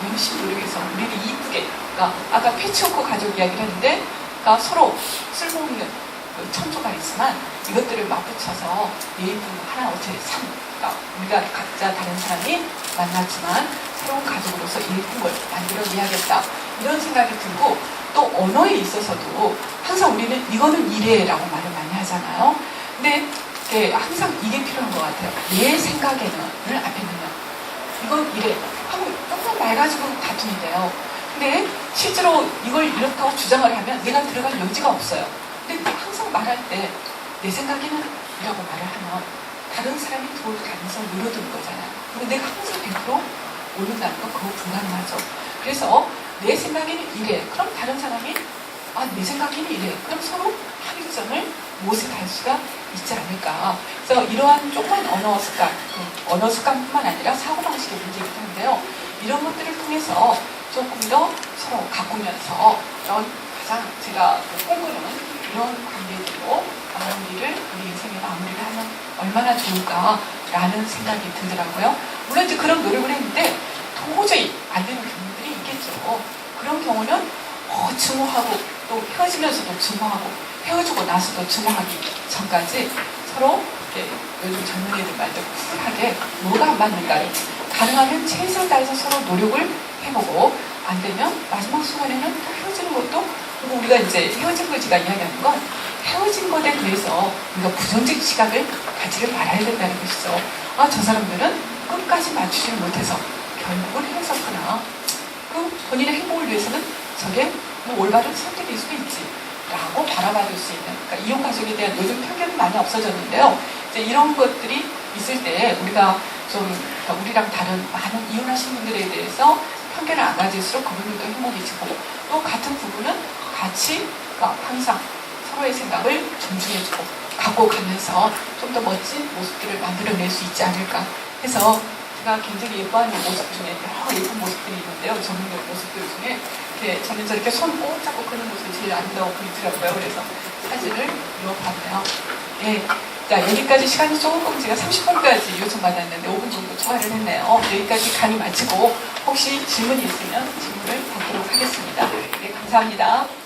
열심히 노력해서 우리를 이쁘게 그러니까 아까 패치워크 가족 이야기를 했는데 그러니까 서로 쓸모없는 청소가 있지만 이것들을 맞붙여서 예쁜 하나 어차피 그러니까 우리가 각자 다른 사람이 만났지만 새로운 가족으로서 예쁜 걸 만들어내야겠다 이런 생각이 들고 또 언어에 있어서도 항상 우리는 이거는 이래라고 말을 많이 하잖아요. 근데 항상 이게 필요한 것 같아요. 내 생각에는 앞에 넣으면 이건 이래 하고 조금 말 가지고 다툼이 돼요. 근데 실제로 이걸 이렇다고 주장을 하면 내가 들어갈 여지가 없어요. 근데 항상 말할 때 내 생각에는 이라고 말을 하면 다른 사람이 들어올 가능성을 늘어두는 거잖아요. 근데 내가 항상 100% 오른다는 건 그거 불가능하죠. 그래서 내 생각에는 이래. 그럼 다른 사람이 내 생각에는 이래. 그럼 서로 합의점을 못을 갈 수가 있지 않을까. 그래서 이러한 조그만 언어 습관, 언어 습관뿐만 아니라 사고방식의 문제이기도 한데요. 이런 것들을 통해서 조금 더 서로 가꾸면서 이런 가장 제가 꿈꾸는 이런 관계들로 마무리를, 우리 인생의 마무리를 하면 얼마나 좋을까라는 생각이 들더라고요. 물론 이제 그런 노력을 했는데 도저히 안 되는 경우들이 있겠죠. 그런 경우는 증오하고 또 헤어지면서도 증오하고 헤어지고 나서도 증오하기 전까지 서로 이렇게 요즘 젊은 애들 말대로 쿨하게 뭐가 안 맞는가를 가능하면 최선을 다해서 서로 노력을 해보고 안 되면 마지막 순간에는 또 헤어지는 것도, 그리고 우리가 이제 헤어진 거 제가 이야기하는 건 헤어진 것에 대해서 우리가 부정적 시각을 가지를 말아야 된다는 것이죠. 아, 저 사람들은 끝까지 맞추지를 못해서 결국은 헤어졌구나. 그 본인의 행복을 위해서는 저게 올바른 선택일 수도 있지 라고 바라봐줄 수 있는, 그러니까 이혼 가족에 대한 요즘 편견은 많이 없어졌는데요. 이제 이런 것들이 있을 때 우리가 좀, 그러니까 우리랑 다른 많은 이혼하신 분들에 대해서 편견을 안 가질수록 그분들도 행복해지고, 또 같은 부부는 같이, 그러니까 항상 서로의 생각을 존중해주고 갖고 가면서 좀 더 멋진 모습들을 만들어낼 수 있지 않을까 해서, 제가 굉장히 예뻐하는 모습 중에 여러 예쁜 모습들이 있는데요. 전문적 모습들 중에 이렇게 저는 저렇게 손 꼭 잡고 그는 모습이 제일 아름다워 보이더라고요. 그래서 사진을 이어봤네요. 예. 자, 여기까지 시간이 조금, 제가 30분까지 요청받았는데 5분 정도 초과를 했네요. 여기까지 강의 마치고 혹시 질문이 있으면 질문을 받도록 하겠습니다. 네, 감사합니다.